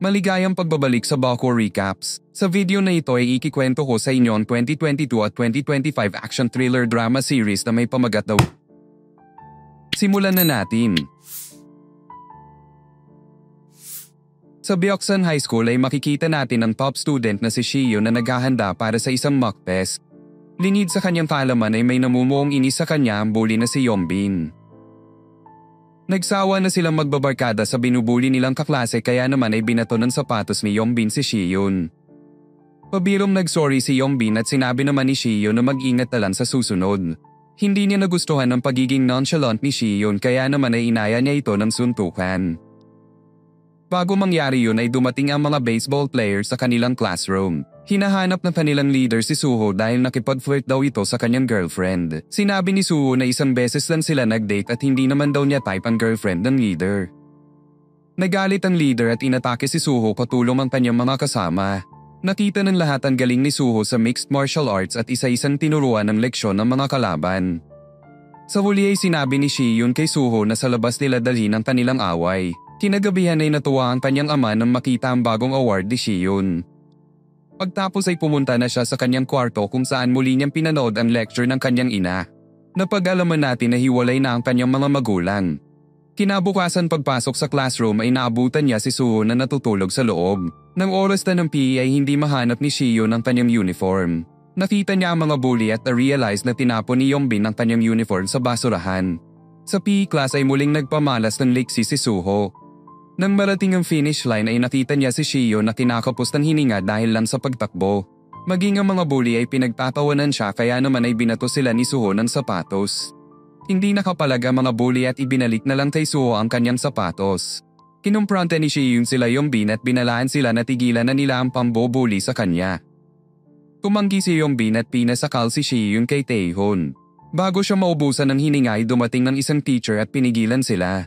Maligayang pagbabalik sa Baco Recaps. Sa video na ito ay ikikwento ko sa inyo ang 2022 at 2025 action thriller drama series na may pamagat daw. Simulan na natin. Sa Byeoksan High School ay makikita natin ang top student na si Shiyo na naghahanda para sa isang mock test. Linid sa kanyang kaalaman ay may namumuong inis sa kanya ang bully na si Yeonbin. Nagsawa na silang magbabarkada sa binubuli nilang kaklase kaya naman ay binato ng sapatos ni Yeonbin si Shiyon. Pabirong nagsorry si Yeonbin at sinabi naman ni Shiyo na mag-ingat na lang sa susunod. Hindi niya nagustuhan ang pagiging nonchalant ni Shiyon kaya naman ay inaya niya ito ng suntukan. Bago mangyari yun ay dumating ang mga baseball players sa kanilang classroom. Hinahanap ng kanilang leader si Suho dahil nakipag-flirt daw ito sa kanyang girlfriend. Sinabi ni Suho na isang beses lang sila nag-date at hindi naman daw niya type ang girlfriend ng leader. Nagalit ang leader at inatake si Suho katulong ang kanyang mga kasama. Nakita ng lahat ang galing ni Suho sa mixed martial arts at isa-isang tinuruan ng leksyon ng mga kalaban. Sa huli ay sinabi ni Shiyon kay Suho na sa labas nila dalhin ang kanilang away. Kinagabihan ay natuwa ang kanyang ama nang makita ang bagong award ni Shiyon. Pagtapos ay pumunta na siya sa kanyang kwarto kung saan muli niyang pinanood ang lecture ng kanyang ina. Napag-alaman natin na hiwalay na ang kanyang mga magulang. Kinabukasan pagpasok sa classroom ay naabutan niya si Suho na natutulog sa loob. Nang oras na ng PE ay hindi mahanap ni Shiyon ang kanyang uniform. Nakita niya ang mga bully at na-realize na tinapon ni Yeonbin ang kanyang uniform sa basurahan. Sa PE class ay muling nagpamalas ng liksi si Suho. Nang marating ang finish line ay nakita niya si Shiyo na kinakapos ng hininga dahil lang sa pagtakbo. Maging ang mga bully ay pinagtatawanan siya kaya naman ay binato sila ni Suho ng sapatos. Hindi nakapalag ang mga bully at ibinalik na lang kay Suho ang kanyang sapatos. Kinumpronta ni Shiyon sila Yeonbin at binalaan sila na tigilan na nila ang pambobully sa kanya. Tumanggi si Yeonbin at pinasakal si Shiyon kay Taehoon. Bago siya maubusan ng hininga ay dumating ng isang teacher at pinigilan sila.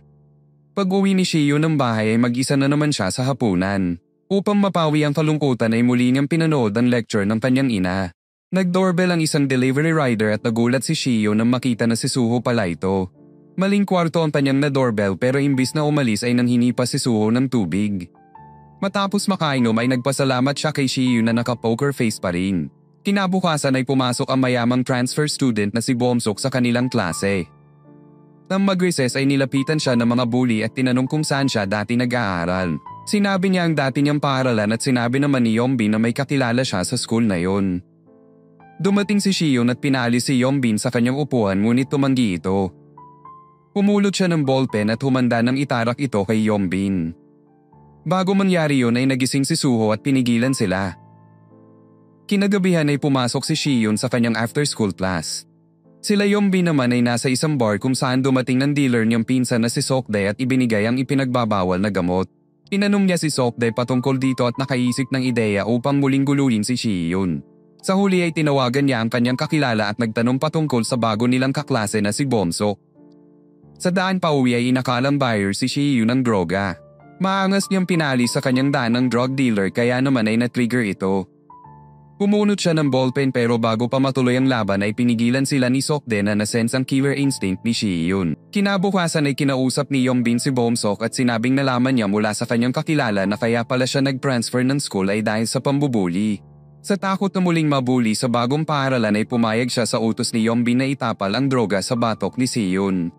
Pag-uwi ni Shiyo ng bahay ay mag-isa na naman siya sa hapunan. Upang mapawi ang kalungkutan ay muli niyang pinanood ang lecture ng kanyang ina. Nag-doorbell ang isang delivery rider at nagulat si Shiyo nang makita na si Suho pala ito. Maling kwarto ang kanyang na-doorbell pero imbis na umalis ay nanghinipa si Suho ng tubig. Matapos makainom ay nagpasalamat siya kay Shiyo na naka-poker face pa rin. Kinabukasan ay pumasok ang mayamang transfer student na si Bomsok sa kanilang klase. Nang mag-recess ay nilapitan siya ng mga bully at tinanong kung saan siya dati nag-aaral. Sinabi niya ang dati niyang paaralan at sinabi naman ni Yeonbin na may kakilala siya sa school na yon. Dumating si Shiyon at pinalis si Yeonbin sa kanyang upuan ngunit tumanggi ito. Pumulot siya ng ballpen at humanda ng itarak ito kay Yeonbin. Bago mangyari yun ay nagising si Suho at pinigilan sila. Kinagabihan ay pumasok si Shiyon sa kanyang after-school class. Sila Yeonbin naman ay nasa isang bar kung saan dumating ng dealer niyang pinsan na si Seokdae at ibinigay ang ipinagbabawal na gamot. Tinanong niya si Seokdae patungkol dito at nakaisip ng ideya upang muling guluhin si Shiyon. Sa huli ay tinawagan niya ang kanyang kakilala at nagtanong patungkol sa bago nilang kaklase na si Bomsok. Sa daan pa uwi ay inakalang buyer si Shiyon ng droga. Maangas niyang pinali sa kanyang daan ng drug dealer kaya naman ay na-trigger ito. Pumunot siya ng ballpen pero bago pa matuloy ang laban ay pinigilan sila ni Seokdae na nasense ang killer instinct ni Shiyon. Kinabukasan ay kinausap ni Yeonbin si Bomsok at sinabing nalaman niya mula sa kanyang kakilala na kaya pala siya nag-transfer ng school ay dahil sa pambubuli. Sa takot na muling mabuli sa bagong paaralan ay pumayag siya sa utos ni Yeonbin na itapal ang droga sa batok ni Shiyon.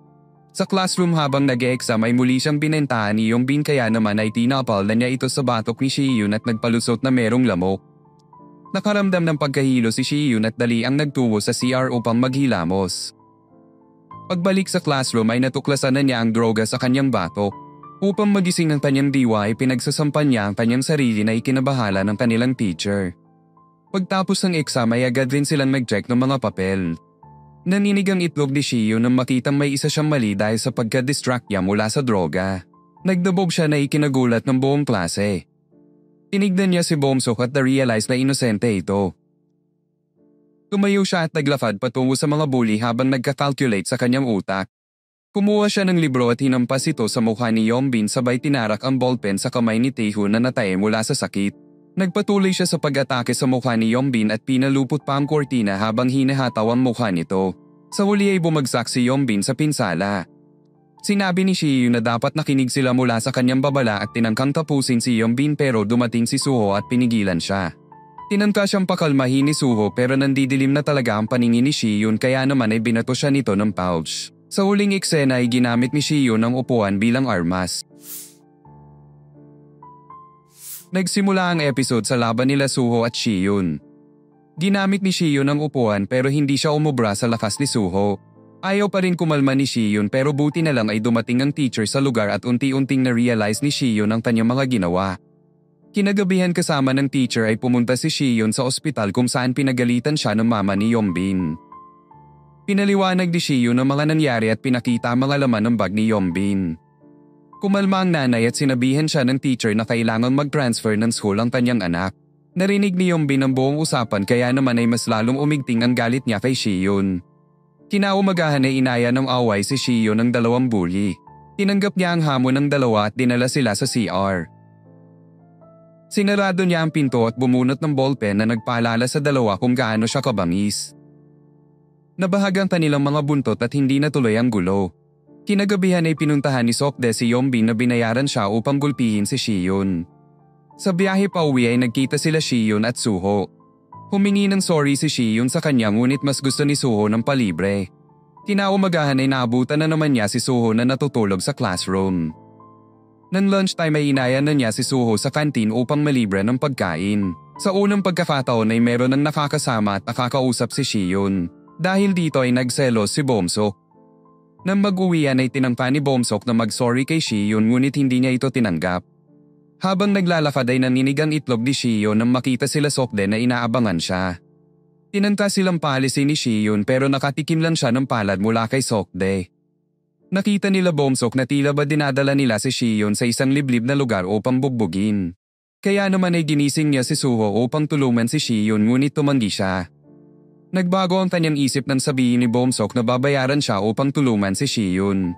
Sa classroom habang nag-e-exam ay muli siyang binentahan ni Yeonbin kaya naman ay tinapal na niya ito sa batok ni Shiyon at nagpalusot na merong lamok. Nakaramdam ng pagkahilo si Shiyon at dali ang nagtungo sa CR upang maghilamos. Pagbalik sa classroom ay natuklasan na niya ang droga sa kanyang batok. Upang magising ang kanyang diwa ay pinagsasampan niya ang kanyang sarili na ikinabahala ng kanilang teacher. Pagtapos ng exam ay agad rin silang nag-check ng mga papel. Naninig ang itlog ni Shiyon nang makitang may isa siyang mali dahil sa pagka-distract niya mula sa droga. Nagdabog siya na ikinagulat ng buong klase. Tinignan niya si Bomsok at na-realize na inosente ito. Tumayo siya at naglakad patungo sa mga bully habang nagka-calculate sa kanyang utak. Kumuha siya ng libro at hinampas ito sa mukha ni Yeonbin sabay tinarak ang ballpen sa kamay ni Taehoon na natae mula sa sakit. Nagpatuloy siya sa pag-atake sa mukha ni Yeonbin at pinalupot pa ang kortina habang hinahataw ang mukha nito. Sa huli ay bumagsak si Yeonbin sa pinsala. Sinabi ni Shiyu na dapat nakinig sila mula sa kanyang babala at tinangkang tapusin si Yeonbin pero dumating si Suho at pinigilan siya. Tinangka siyang pakalmahin ni Suho pero nandidilim na talaga ang paningin ni Shiyu kaya naman ay binato siya nito ng pouch. Sa huling eksena ay ginamit ni Shiyu ng upuan bilang armas. Nagsimula ang episode sa laban nila Suho at Shiyu. Ginamit ni Shiyu ng upuan pero hindi siya umubra sa lakas ni Suho. Ayaw pa rin kumalma ni Shiyu pero buti na lang ay dumating ang teacher sa lugar at unti-unting na-realize ni Shiyu ang kanyang mga ginawa. Kinagabihan kasama ng teacher ay pumunta si Shiyu sa ospital kung saan pinagalitan siya ng mama ni Yeonbin. Pinaliwanag ni Shiyu ang mga nangyari at pinakita ang mga laman ng bag ni Yeonbin. Kumalma ang nanay at sinabihan siya ng teacher na kailangan mag-transfer ng school ang kanyang anak. Narinig ni Yeonbin ang buong usapan kaya naman ay mas lalong umigting ang galit niya kay Shiyu. Kinaumagahan ay inaya ng away si Shiyu ng dalawang bully. Tinanggap niya ang hamon ng dalawa at dinala sila sa CR. Sinarado niya ang pinto at bumunot ng ballpen na nagpaalala sa dalawa kung gaano siya kabangis. Nabahagang kanilang mga buntot at hindi natuloy ang gulo. Kinagabihan ay pinuntahan ni Seokdae si Yeonbin na binayaran siya upang gulpihin si Shiyu. Sa biyahe pa uwi ay nagkita sila Shiyu at Suho. Humingi ng sorry si Shiyu sa kanya ngunit mas gusto ni Suho ng palibre. Kinaumagahan ay naabutan na naman niya si Suho na natutulog sa classroom. Nang lunchtime ay inayan na niya si Suho sa kantin upang malibre ng pagkain. Sa unang pagkakataon ay meron ng nakakasama at nakakausap si Shiyu. Dahil dito ay nagselos si Bomsok. Nang mag-uwian ay tinangka ni Bomsok na mag-sorry kay Shiyu ngunit hindi niya ito tinanggap. Habang naglalakad ay naninig ang itlog ni Shiyu nang makita sila Seokdae na inaabangan siya. Tinangka silang paalisin ni Shiyu pero nakatikim lang siya ng palad mula kay Seokdae. Nakita nila Bomsok na tila ba dinadala nila si Shiyu sa isang liblib na lugar upang bugbugin. Kaya naman ay ginising niya si Suho upang tulungan si Shiyu ngunit tumanggi siya. Nagbago ang kanyang isip nang sabihin ni Bomsok na babayaran siya upang tulungan si Shiyu.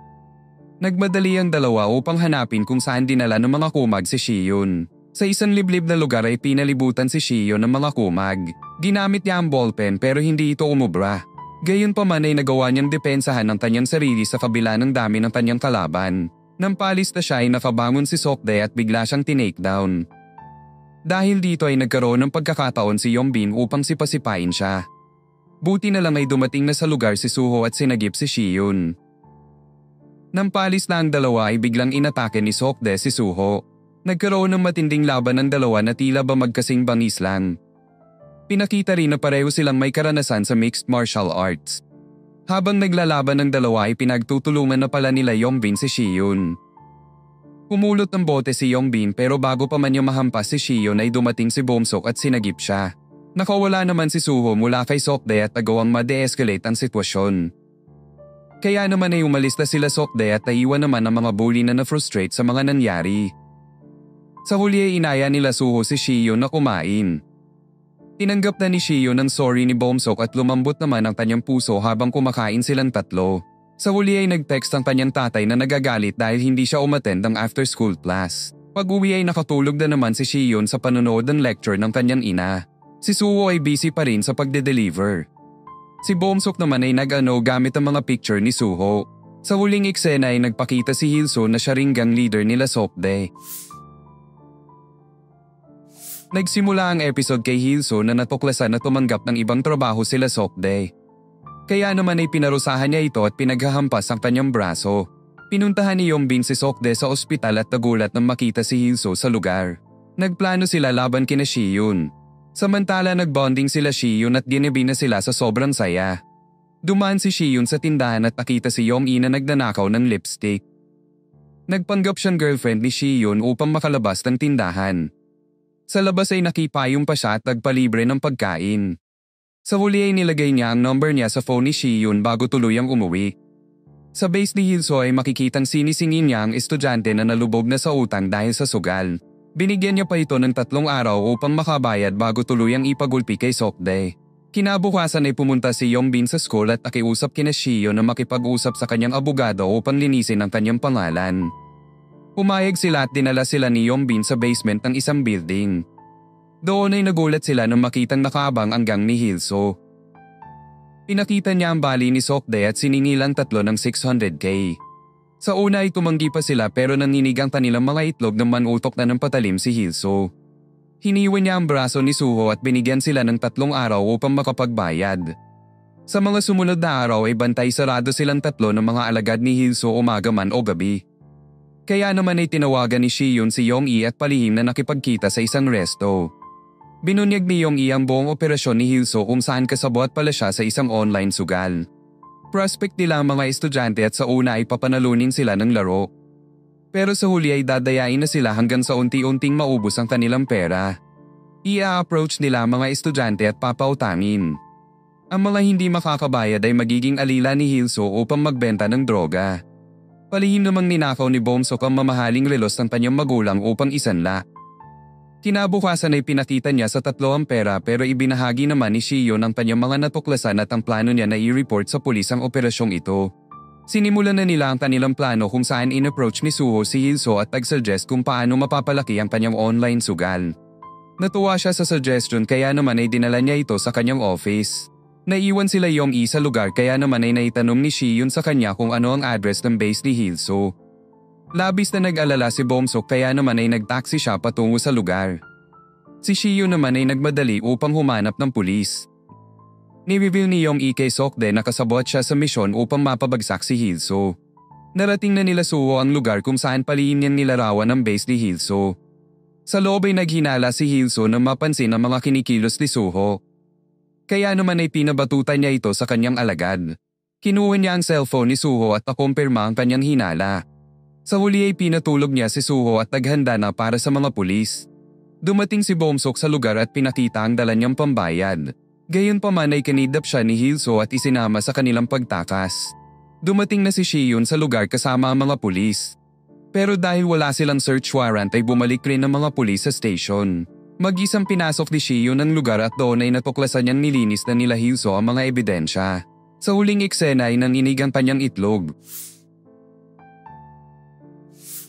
Nagmadali ang dalawa upang hanapin kung saan dinala ng mga kumag si Shiyu. Sa isang liblib na lugar ay pinalibutan si Shiyu ng mga kumag. Ginamit niya ang ballpen pero hindi ito umubra. Gayunpaman ay nagawa niyang depensahan ang kanyang sarili sa kabila ng dami ng kanyang kalaban. Nang palis na siya ay nakabangon si Seokdae at bigla siyang tinake-down. Dahil dito ay nagkaroon ng pagkakataon si Yeonbin upang sipasipain siya. Buti na lang ay dumating na sa lugar si Suho at sinagip si Shiyu. Nang palis na ang dalawa ay biglang inatake ni Seokdae si Suho. Nagkaroon ng matinding laban ng dalawa na tila ba magkasing bangis lang. Pinakita rin na pareho silang may karanasan sa mixed martial arts. Habang naglalaban ng dalawa ay pinagtutulungan na pala nila Yeonbin si Shiyu. Pumulot ng bote si Yeonbin pero bago pa man niya mahampas si Shiyu ay dumating si Bomsok at sinagip siya. Nakawala naman si Suho mula kay Seokdae at nagawang ma-de-escalate ang sitwasyon. Kaya naman ay umalis na sila Seokdae at naiwan naman ang mga bully na na-frustrate sa mga nangyari. Sa huli ay inaya nila Suho si Shiyu na kumain. Tinanggap na ni Shiyu ng sorry ni Bomsok at lumambot naman ang kanyang puso habang kumakain silang tatlo. Sa huli ay nag-text ang kanyang tatay na nagagalit dahil hindi siya umattend ng after-school class. Pag-uwi ay nakatulog na naman si Shiyu sa panonood ng lecture ng kanyang ina. Si Suho ay busy pa rin sa pagde-deliver. Si Bomsok naman ay nag-ano gamit ang mga picture ni Suho. Sa huling eksena ay nagpakita si Hilso na siya ring gang leader nila Seokdae. Nagsimula ang episode kay Hilso na natuklasan na tumanggap ng ibang trabaho sila Seokdae. Kaya naman ay pinarusahan niya ito at pinaghahampas ang kanyang braso. Pinuntahan ni Yeonbin si Seokdae sa ospital at nagulat nang makita si Hilso sa lugar. Nagplano sila laban kina Shiyu. Samantala nagbonding sila Shiyu at dinibi na sila sa sobrang saya. Dumaan si Shiyu sa tindahan at nakita si Yeonbin na nagnanakaw ng lipstick. Nagpanggap siyang girlfriend ni Shiyu upang makalabas ng tindahan. Sa labas ay nakipayong pa siya at nagpalibre ng pagkain. Sa huli ay nilagay niya ang number niya sa phone ni Shiyu bago tuluyang umuwi. Sa base ni Hilso ay makikitang sinisingin niya ang estudyante na nalubog na sa utang dahil sa sugal. Binigyan niya pa ito ng 3 araw upang makabayad bago tuluyang ipagulpi kay Seokdae. Kinabukasan ay pumunta si Yeonbin sa school at nakiusap kina Shiyu na makipag-usap sa kanyang abogado upang linisin ang kanyang pangalan. Pumayag sila at dinala sila ni Yeonbin sa basement ng isang building. Doon ay nagulat sila nang makitang nakaabang ang gang ni Hilso. Pinakita niya ang bali ni Seokdae at siningilang 3 ng 600k. Sa una ay tumanggi pa sila pero nanginig ang kanilang mga itlog nang manutok na ng patalim si Hilso. Hiniwan niya ang braso ni Suho at binigyan sila ng 3 araw upang makapagbayad. Sa mga sumunod na araw ay bantay sarado silang 3 ng mga alagad ni Hilso umaga man o gabi. Kaya naman ay tinawagan ni Shiyun si Yong-i at palihim na nakipagkita sa isang resto. Binunyag ni Yong-i ang buong operasyon ni Hilso kung saan kasabot pala siya sa isang online sugal. Prospect nila ang mga estudyante at sa una ay papanalunin sila ng laro. Pero sa huli ay dadayain na sila hanggang sa unti-unting maubos ang kanilang pera. Ia-approach nila ang mga estudyante at papautamin. Ang mga hindi makakabayad ay magiging alila ni Hilso upang magbenta ng droga. Palihim namang ninakaw ni Bomsok ang mamahaling relos ng kanyang magulang upang isanla. Kinabukasan ay pinakita niya sa 3 ang pera pero ibinahagi naman ni Shiyun ang kanyang mga natuklasan at ang plano niya na i-report sa pulis ang operasyong ito. Sinimulan na nila ang kanilang plano kung saan in-approach ni Suho si Hilso at nag-suggest kung paano mapapalaki ang kanyang online sugal. Natuwa siya sa suggestion kaya naman ay dinala niya ito sa kanyang office. Naiwan sila Yong-i sa lugar kaya naman ay naitanong ni Shiyun sa kanya kung ano ang address ng base ni Hilso. Labis na nag-alala si Bomsok kaya naman ay nag-taxi siya patungo sa lugar. Si Shiyun naman ay nagmadali upang humanap ng pulis. Ni-reveal ni Yong-i kay Sokde na kasabot siya sa misyon upang mapabagsak si Hilso. Narating na nila Suho ang lugar kung saan palihim niyang nilarawan ang base ni Hilso. Sa loob ay naghinala si Hilso nang mapansin ang mga kinikilos ni Suho. Kaya naman ay pinabatutan niya ito sa kanyang alagad. Kinuha niya ang cellphone ni Suho at nakumpirma ang kanyang hinala. Sa huli ay pinatulog niya si Suho at naghanda na para sa mga pulis. Dumating si Bomsok sa lugar at pinakita ang dala niyang pambayad. Gayunpaman ay kinidnap siya ni Hilso at isinama sa kanilang pagtakas. Dumating na si Shiyun sa lugar kasama ang mga pulis. Pero dahil wala silang search warrant ay bumalik rin ang mga pulis sa station. Mag-isang pinasok ni Shiyun ang lugar at doon ay natuklasan niyang nilinis na nila Hilso ang mga ebidensya. Sa huling eksena ay nanginig ang kanyang itlog.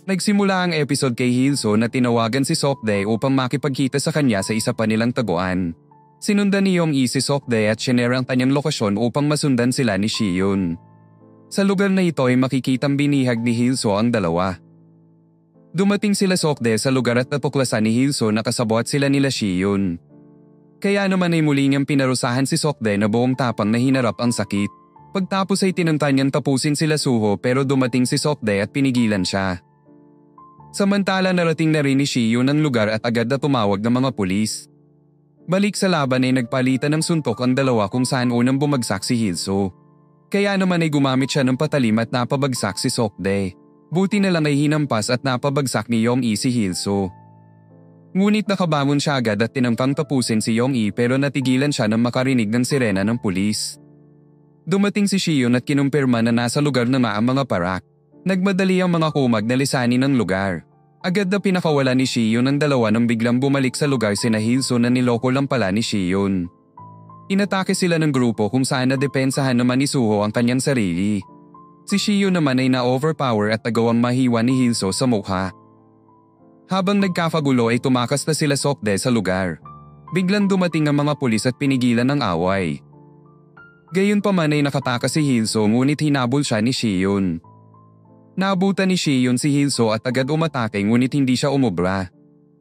Nagsimula ang episode kay Hilso na tinawagan si Sokde upang makipagkita sa kanya sa isa pa nilang taguan. Sinundan ni Yong-i si Sokde at shinare ang kanyang lokasyon upang masundan sila ni Shiyun. Sa lugar na ito ay makikitang binihag ni Hilso ang dalawa. Dumating sila Sokde sa lugar at natuklasan ni Hilso na kasabot sila nila Shiyun. Kaya naman ay muli niyang pinarusahan si Sokde na buong tapang na hinarap ang sakit. Pagtapos ay tinangka niyang tapusin sila Suho pero dumating si Sokde at pinigilan siya. Samantala narating na rin ni Shiyun ang lugar at agad na tumawag ng mga pulis. Balik sa laban ay nagpalitan ng suntok ang dalawa kung saan unang bumagsak si Hilso. Kaya naman ay gumamit siya ng patalim at napabagsak si Sokde. Buti na lang ay hinampas at napabagsak ni Yong-i si Hilso. Ngunit nakabangon siya agad at tinangkang tapusin si Yong-i pero natigilan siya nang makarinig ng sirena ng pulis. Dumating si Shiyun at kinumpirma na nasa lugar na ang mga parak. Nagmadali ang mga kumag na lisanin ng lugar. Agad na pinakawala ni Shiyun ang dalawa nang biglang bumalik sa lugar sina Hilso na niloko lang pala ni Shiyun. Inatake sila ng grupo kung saan nadepensahan naman ni Suho ang kanyang sarili. Si Shiyun naman ay na-overpower at nagawang mahiwa ni Hilso sa mukha. Habang nagkakagulo ay tumakas na sila Sokde sa lugar. Biglang dumating ang mga pulis at pinigilan ang away. Gayunpaman ay nakatakas si Hilso ngunit hinabol siya ni Shiyun. Naabutan ni Shiyun si Hilso at agad umatake ngunit hindi siya umubra.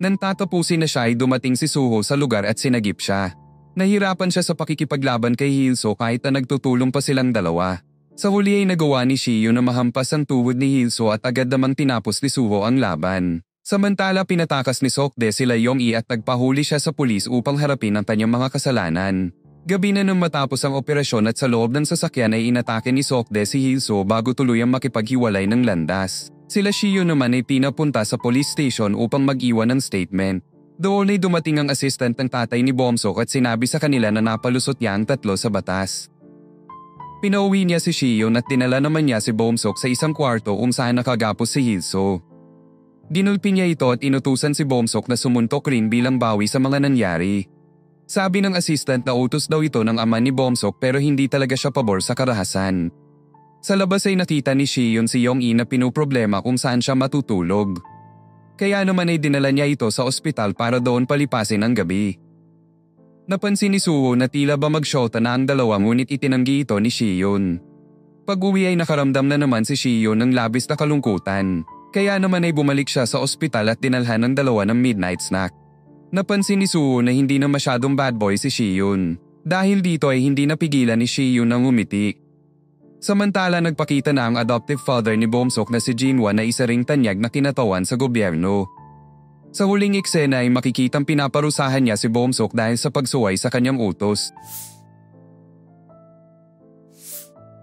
Nang tatapusin na siya ay dumating si Suho sa lugar at sinagip siya. Nahirapan siya sa pakikipaglaban kay Hilso kahit na nagtutulong pa silang dalawa. Sa huli ay nagawa ni Shiyun na mahampas ang tuhod ni Hilso at agad namang tinapos ni Suho ang laban. Samantala pinatakas ni Sokde sila Yong-i at nagpahuli siya sa pulis upang harapin ang kanyang mga kasalanan. Gabi na nang matapos ang operasyon at sa loob ng sasakyan ay inatake ni Sokde si Hilso bago tuluyang makipaghiwalay ng landas. Sila Shiyun naman ay pinapunta sa police station upang mag-iwan ng statement. Doon ay dumating ang assistant ng tatay ni Bomsok at sinabi sa kanila na napalusot niya ang 3 sa batas. Pinauwi niya si Shiyun at dinala naman niya si Bomsok sa isang kwarto kung saan nakagapos si Hilso. Ginulpi niya ito at inutusan si Bomsok na sumuntok rin bilang bawi sa mga nangyari. Sabi ng assistant na utos daw ito ng ama ni Bomsok pero hindi talaga siya pabor sa karahasan. Sa labas ay nakita ni Shiyun si Yong-i na pinoproblema kung saan siya matutulog. Kaya naman ay dinala niya ito sa ospital para doon palipasin ang gabi. Napansin ni Suho na tila ba magsyota na ang dalawa ngunit itinanggi ito ni Shiyun. Pag-uwi ay nakaramdam na naman si Shiyon ng labis na kalungkutan. Kaya naman ay bumalik siya sa ospital at dinalhan ng dalawa ng midnight snack. Napansin ni Suho na hindi na masyadong bad boy si Shiyon. Dahil dito ay hindi napigilan ni Shiyon ng umiti. Samantala nagpakita na ang adoptive father ni Bomsok na si Jinwa na isa ring tanyag na kinatawan sa gobyerno. Sa huling eksena ay makikitang pinaparusahan niya si Bomsok dahil sa pagsuway sa kanyang utos.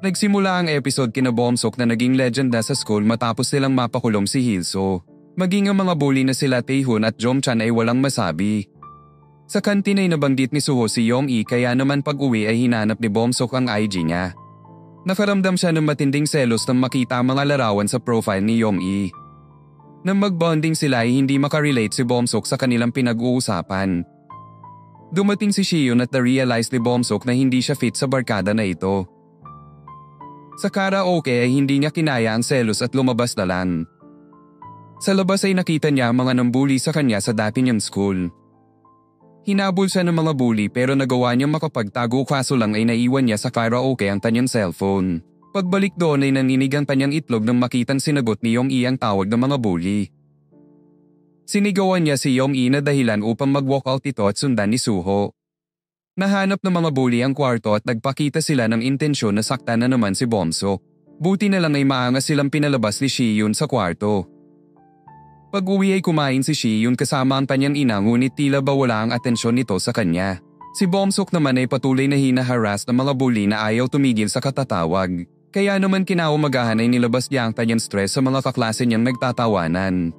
Nagsimula ang episode kina Bomsok na naging legend na sa school matapos silang mapakulong si Hilso. Maging ang mga bully na sila Taehun at Jomchan ay walang masabi. Sa kantin ay nabanggit ni Suho si Yong-i kaya naman pag-uwi ay hinanap ni Bomsok ang IG niya. Nakaramdam siya ng matinding selos nang makita ang mga larawan sa profile ni Yong-i. Nang mag-bonding sila ay hindi makarelate si Bomsok sa kanilang pinag-uusapan. Dumating si Shiyon at na-realize ni Bomsok na hindi siya fit sa barkada na ito. Sa karaoke ay hindi niya kinaya ang selos at lumabas na lang. Sa labas ay nakita niya ang mga nambully sa kanya sa dati niyang school. Hinabol siya ng mga bully pero nagawa niyang makapagtago kaso lang ay naiwan niya sa karaoke ang kanyang cellphone. Pagbalik doon ay naninig ang kanyang itlog nang makitang sinagot ni Yong-i ang tawag ng mga bully. Sinigawan niya si Yong-i na dahilan upang mag-walkout ito at sundan ni Suho. Nahanap ng mga bully ang kwarto at nagpakita sila ng intensyon na saktan na naman si Bomsok. Buti na lang ay maangas silang pinalabas ni Shiyon sa kwarto. Pag-uwi ay kumain si Shiyon kasama ang kanyang ina ngunit tila ba wala ang atensyon nito sa kanya. Si Bomsok naman ay patuloy na hinaharas ng mga bully na ayaw tumigil sa katatawag. Kaya naman kinaumagahan ay nilabas niya ang kanyang stress sa mga kaklase niyang nagtatawanan.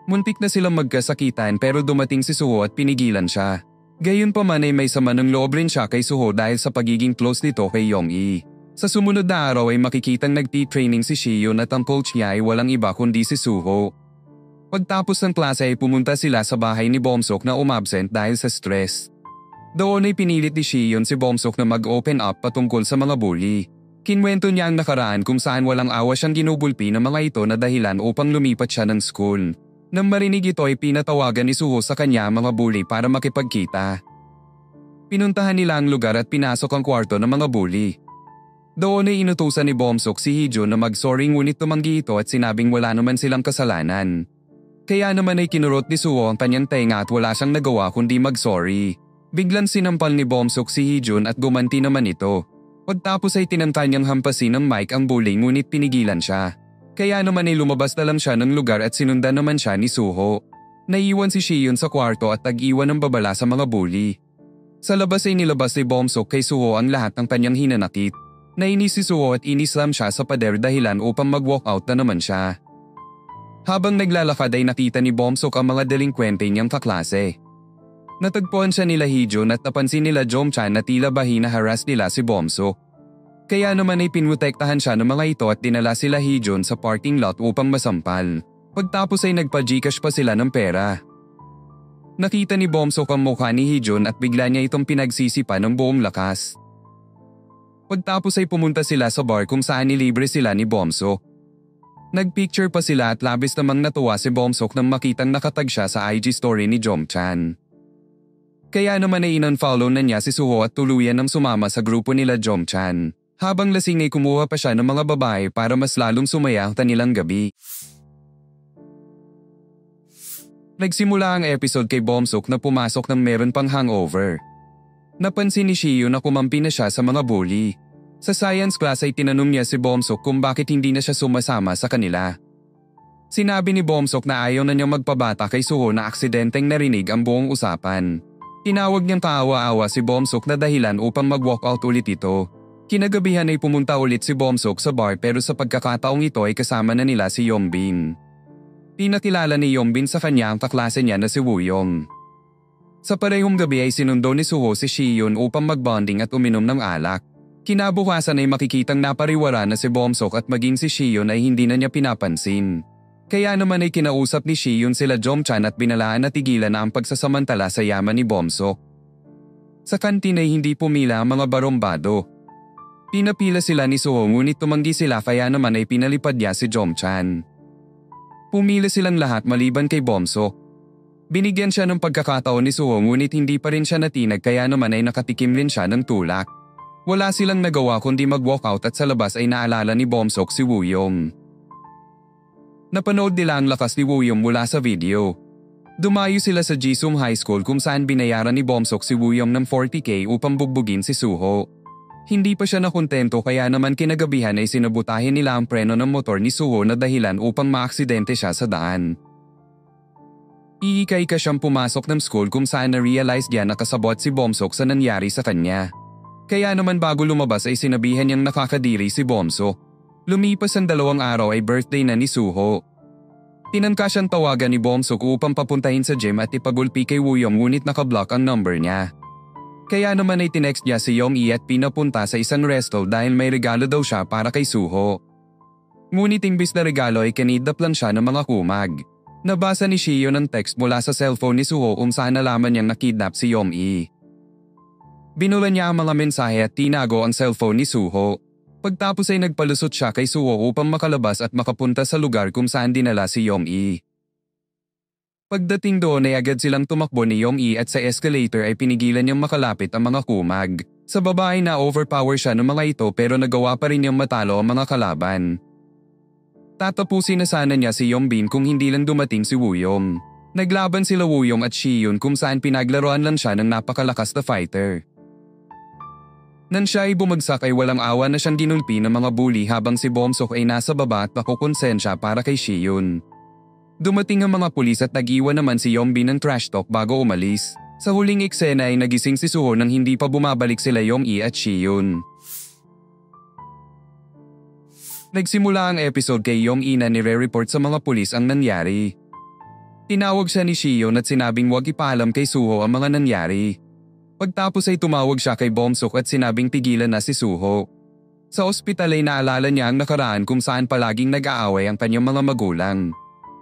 Muntik na silang magkasakitan pero dumating si Suho at pinigilan siya. Gayunpaman ay may sama ng loob rin siya kay Suho dahil sa pagiging close nito kay Yong-i. Sa sumunod na araw ay makikitang nagti-training si Shiyon at ang coach niya ay walang iba kundi si Suho. Pagtapos ng klase ay pumunta sila sa bahay ni Bomsok na umabsent dahil sa stress. Doon ay pinilit ni Shiyon si Bomsok na mag-open up patungkol sa mga bully. Kinwento niya ang nakaraan kung saan walang awa siyang ginubulpi ng mga ito na dahilan upang lumipat siya ng school. Nang marinig ito ay pinatawagan ni Suho sa kanya ang mga bully para makipagkita. Pinuntahan nila ang lugar at pinasok ang kwarto ng mga bully. Doon ay inutusan ni Bomsok si Hee-jun na mag-sorry ngunit tumanggi ito at sinabing wala naman silang kasalanan. Kaya naman ay kinurot ni Suho ang kanyang tenga at wala siyang nagawa kundi mag-sorry. Biglang sinampal ni Bomsok si Hee-jun at gumanti naman ito. Pagtapos ay tinangka niyang hampasin ng mic ang bully ngunit pinigilan siya. Kaya naman ay lumabas na lang siya ng lugar at sinundan naman siya ni Suho. Naiwan si Shiyon sa kwarto at tag-iwan ng babala sa mga bully. Sa labas ay nilabas ni Bomsok kay Suho ang lahat ng kanyang hinanakit. Nainis si Suho at inislam siya sa pader dahilan upang mag-walkout na naman siya. Habang naglalakad ay nakita ni Bomsok ang mga delinkwente niyang kaklase. Natagpuan siya nila Hee-jun at napansin nila Jomchan na tila ba hinaharas nila si Bomsok. Kaya naman ay pinrotektahan siya ng mga ito at dinala sila Hee-jun sa parking lot upang masampal. Pagtapos ay nagpa-Gcash pa sila ng pera. Nakita ni Bomsok ang mukha ni Hee-jun at bigla niya itong pinagsisipa ng buong lakas. Pagtapos ay pumunta sila sa bar kung saan nilibre sila ni Bomsok. Nagpicture pa sila at labis namang natuwa si Bomsok nang makitang nakatag siya sa IG story ni Jomchan. Kaya naman ay in-unfollow na niya si Suho at tuluyan ng sumama sa grupo nila Jomchan. Habang lasing ay kumuha pa siya ng mga babae para mas lalong sumaya ang kanilang gabi. Nagsimula ang episode kay Bomsok na pumasok ng meron pang hangover. Napansin ni Shiyon na kumampi na siya sa mga bully. Sa science class ay tinanong niya si Bomsok kung bakit hindi na siya sumasama sa kanila. Sinabi ni Bomsok na ayaw na niyang magpabata kay Suho na aksidenteng narinig ang buong usapan. Tinawag niyang kaawa-awa si Bomsok na dahilan upang mag-walkout ulit ito. Kinagabihan ay pumunta ulit si Bomsok sa bar pero sa pagkakataong ito ay kasama na nila si Yongbin. Pinakilala ni Yongbin sa kanya ang kaklase niya na si Woo-young. Sa parehong gabi ay sinundo ni Suho si Shiyon upang magbonding at uminom ng alak. Kinabukasan ay makikitang napariwara na si Bomsok at maging si Shiyon ay hindi na niya pinapansin. Kaya naman ay kinausap ni Shiyon sila Jomchan at binalaan na tigilan na ang pagsasamantala sa yaman ni Bomsok. Sa kantin ay hindi pumila ang mga barombado. Pinapila sila ni Suho ngunit tumanggi sila kaya naman ay pinalipad niya si Jomchan. Pumila silang lahat maliban kay Bomsok. Binigyan siya ng pagkakataon ni Suho ngunit hindi pa rin siya natinag kaya naman ay nakatikim rin siya ng tulak. Wala silang nagawa kundi mag-walkout at sa labas ay naalala ni Bomsok si Woo-yong. Napanood nila ang lakas ni Woo-yong mula sa video. Dumayo sila sa Jisung High School kung saan binayaran ni Bomsok si Woo-yong ng 40k upang bugbugin si Suho. Hindi pa siya nakontento kaya naman kinagabihan ay sinabutahin nila ang preno ng motor ni Suho na dahilan upang maaksidente siya sa daan. Iikay ka siyang pumasok ng school kung saan na-realize niya na kasabot si Bomsok sa nangyari sa kanya. Kaya naman bago lumabas ay sinabihan niyang nakakadiri si Bomsok. Lumipas ang 2 araw ay birthday na ni Suho. Tinangka siyang tawagan ni Bomsok upang papuntahin sa gym at ipagulpi kay Woo-yong ngunit nakablock ang number niya. Kaya naman ay tinext niya si Yong-i at pinapunta sa isang resto dahil may regalo daw siya para kay Suho. Ngunit imbis na regalo ay kinidnap lang siya ng mga kumag. Nabasa ni Shiyon ang text mula sa cellphone ni Suho kung saan nalaman niyang nakidnap si Yong-i. Binula niya ang mga mensahe at tinago ang cellphone ni Suho. Pagtapos ay nagpalusot siya kay Suho upang makalabas at makapunta sa lugar kung saan dinala si Yong-i. Pagdating doon ay agad silang tumakbo ni Yong-i at sa escalator ay pinigilan niyang makalapit ang mga kumag. Sa baba ay na-overpower siya ng mga ito pero nagawa pa rin niyang matalo ang mga kalaban. Tatapusin na sana niya si Yongbin kung hindi lang dumating si Woo-yong. Naglaban sila Woo-yong at Shiyon kung saan pinaglaruan lang siya ng napakalakas na fighter. Nang siya ay bumagsak ay walang awa na siyang dinulpi ng mga bully habang si Bomsok ay nasa baba at nakukonsensya para kay Shiyon. Dumating ang mga pulis at nag-iwan naman si Yongbin ng trash talk bago umalis. Sa huling eksena ay nagising si Suho nang hindi pa bumabalik sila Yong-i at Shiyon. Nagsimula ang episode kay Yong-i na nire-report sa mga pulis ang nangyari. Tinawag siya ni Shiyon at sinabing huwag ipaalam kay Suho ang mga nangyari. Pagtapos ay tumawag siya kay Bomsok at sinabing pigilan na si Suho. Sa ospital ay naalala niya ang nakaraan kung saan palaging nag-aaway ang kanyang mga magulang.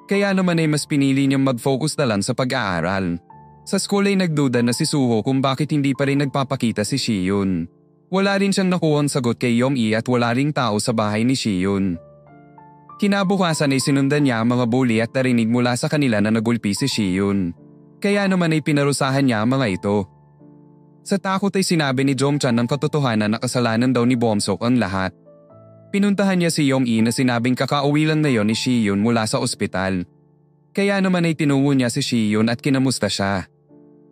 Kaya naman ay mas pinili niyang mag-focus na lang sa pag-aaral. Sa school ay nagduda na si Suho kung bakit hindi pa rin nagpapakita si Shiyon. Wala rin siyang nakuhang sagot kay Yong-i at wala ring tao sa bahay ni Shiyon. Kinabukasan ay sinundan niya ang mga bully at narinig mula sa kanila na nagulpi si Shiyon. Kaya naman ay pinarusahan niya ang mga ito. Sa takot ay sinabi ni Jongchan ng katotohanan na kasalanan daw ni Bomsok ang lahat. Pinuntahan niya si Yong-i na sinabing kakauwi lang na yon ni Shiyon mula sa ospital. Kaya naman ay tinungo niya si Shiyon at kinamusta siya.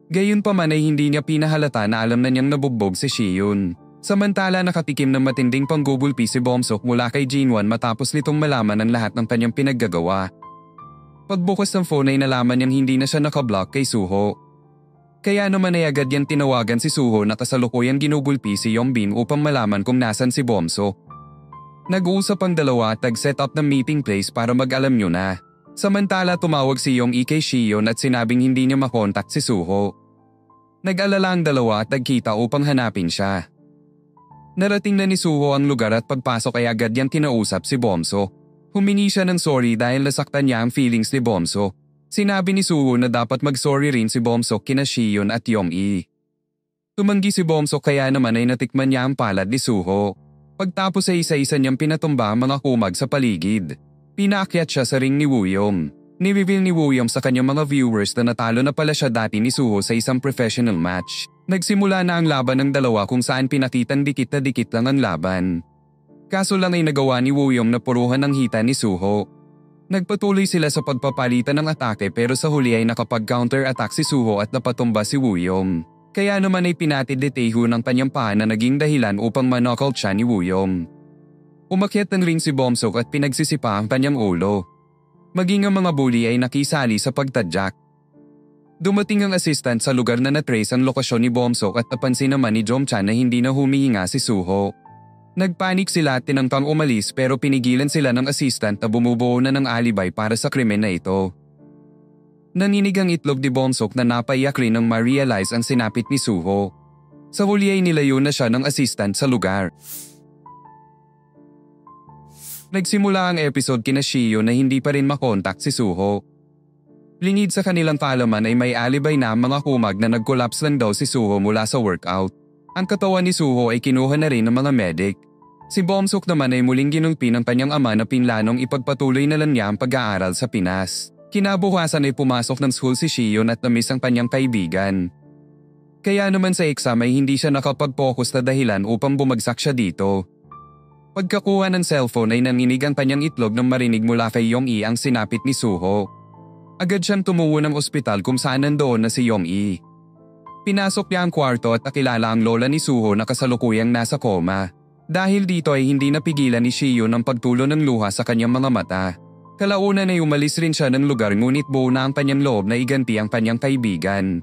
Gayunpaman ay hindi niya pinahalata na alam na niyang nabugbog si Shiyon. Samantala nakatikim ng matinding panggubulpi si Bomsok mula kay Jinwon matapos nitong malaman ang lahat ng kanyang pinaggagawa. Pagbukas ng phone ay nalaman niyang hindi na siya nakablock kay Suho. Kaya naman ay agad niyang tinawagan si Suho na kasalukuyang ginugulpi si Yongbin upang malaman kung nasan si Bomsok. Nag-uusap ang dalawa at nag-set up ng meeting place para mag-alam niyo na. Samantala tumawag si Yong-i kay Shiyon at sinabing hindi niya makontak si Suho. Nag-alala ang dalawa at nagkita upang hanapin siya. Narating na ni Suho ang lugar at pagpasok ay agad niyang kinausap si Bomsok. Humingi siya ng sorry dahil nasaktan niya ang feelings ni Bomsok. Sinabi ni Suho na dapat mag-sorry rin si Bomsok kina Shiyon at Yong-i. Tumanggi si Bomsok kaya naman ay natikman niya ang palad ni Suho. Pagtapos ay isa-isa niyang pinatumba ang mga kumag sa paligid. Pinaakyat siya sa ring ni Woo-yong. Ni-reveal ni Woo-yong sa kanyang mga viewers na natalo na pala siya dati ni Suho sa isang professional match. Nagsimula na ang laban ng dalawa kung saan pinakitang dikit na dikit lang ang laban. Kaso lang ay nagawa ni Woo-yong na puruhan ang hita ni Suho. Nagpatuloy sila sa pagpapalitan ng atake pero sa huli ay nakapag-counter-attack si Suho at napatumba si Woo-yong. Kaya naman ay pinatid ni Taeho ng kanyang paa na naging dahilan upang ma-knockout siya ni Woo-yong. Umakyat ng ring si Bomsok at pinagsisipa ang kanyang ulo. Maging ang mga bully ay nakisali sa pagtadyak. Dumating ang assistant sa lugar na na-trace ang lokasyon ni Bomsok at napansin naman ni Jongchan na hindi na humihinga si Suho. Nagpanik sila at tinangkang umalis pero pinigilan sila ng assistant na bumubuo na ng alibay para sa krimen na ito. Naninig ang itlog ni Bomsok na napaiyak rin nang ma-realize ang sinapit ni Suho. Sa huli ay nilayo na siya ng assistant sa lugar. Nagsimula ang episode kina Shiyo na hindi pa rin makontak si Suho. Lingid sa kanilang kaalaman ay may alibay na ang mga kumag na nag-collapse lang daw si Suho mula sa workout. Ang katawan ni Suho ay kinuha na rin ng mga medic. Si Bomsok naman ay muling ginulpi ng kanyang ama na pinlanong ipagpatuloy na lang niya ang pag-aaral sa Pinas. Kinabukasan ay pumasok ng school si Shiyon at namiss ang kanyang kaibigan. Kaya naman sa exam ay hindi siya nakapag-focus na dahilan upang bumagsak siya dito. Pagkakuha ng cellphone ay nanginig ang kanyang itlog nang marinig mula kay Yong-i ang sinapit ni Suho. Agad siyang tumungo ng ospital kung saan nandoon na si Yong-i. Pinasok niya ang kwarto at nakilala ang lola ni Suho na kasalukuyang nasa koma. Dahil dito ay hindi napigilan ni Shihyun ang pagtulo ng luha sa kanyang mga mata. Kalaunan ay umalis rin siya ng lugar ngunit buo na ang kanyang loob na iganti ang kanyang kaibigan.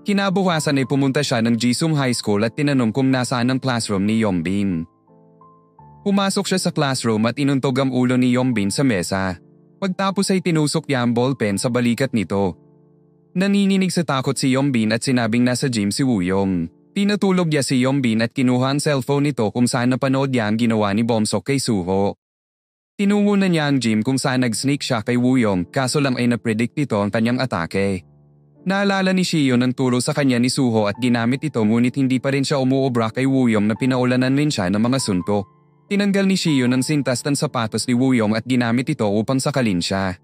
Kinabukasan ay pumunta siya ng Jisung High School at tinanong kung nasaan ang classroom ni Yongbin. Pumasok siya sa classroom at inuntog ang ulo ni Yongbin sa mesa. Pagtapos ay tinusok niya ang ballpen sa balikat nito. Nanginginig sa takot si Yongbin at sinabing nasa gym si Woo-young. Pinatulog niya si Yongbin at kinuha ang cellphone nito kung saan napanood niya ang ginawa ni Bomsok kay Suho. Tinungo na niya ang gym kung saan nag-sneak siya kay Woo-young kaso lang ay na-predict nito ang kanyang atake. Naalala ni Shihyun ang turo sa kanya ni Suho at ginamit ito ngunit hindi pa rin siya umuobra kay Woo-young na pinaulanan rin siya ng mga suntok. Tinanggal ni Shihyun ang sintas ng sapatos ni Woo-young at ginamit ito upang sakalin siya.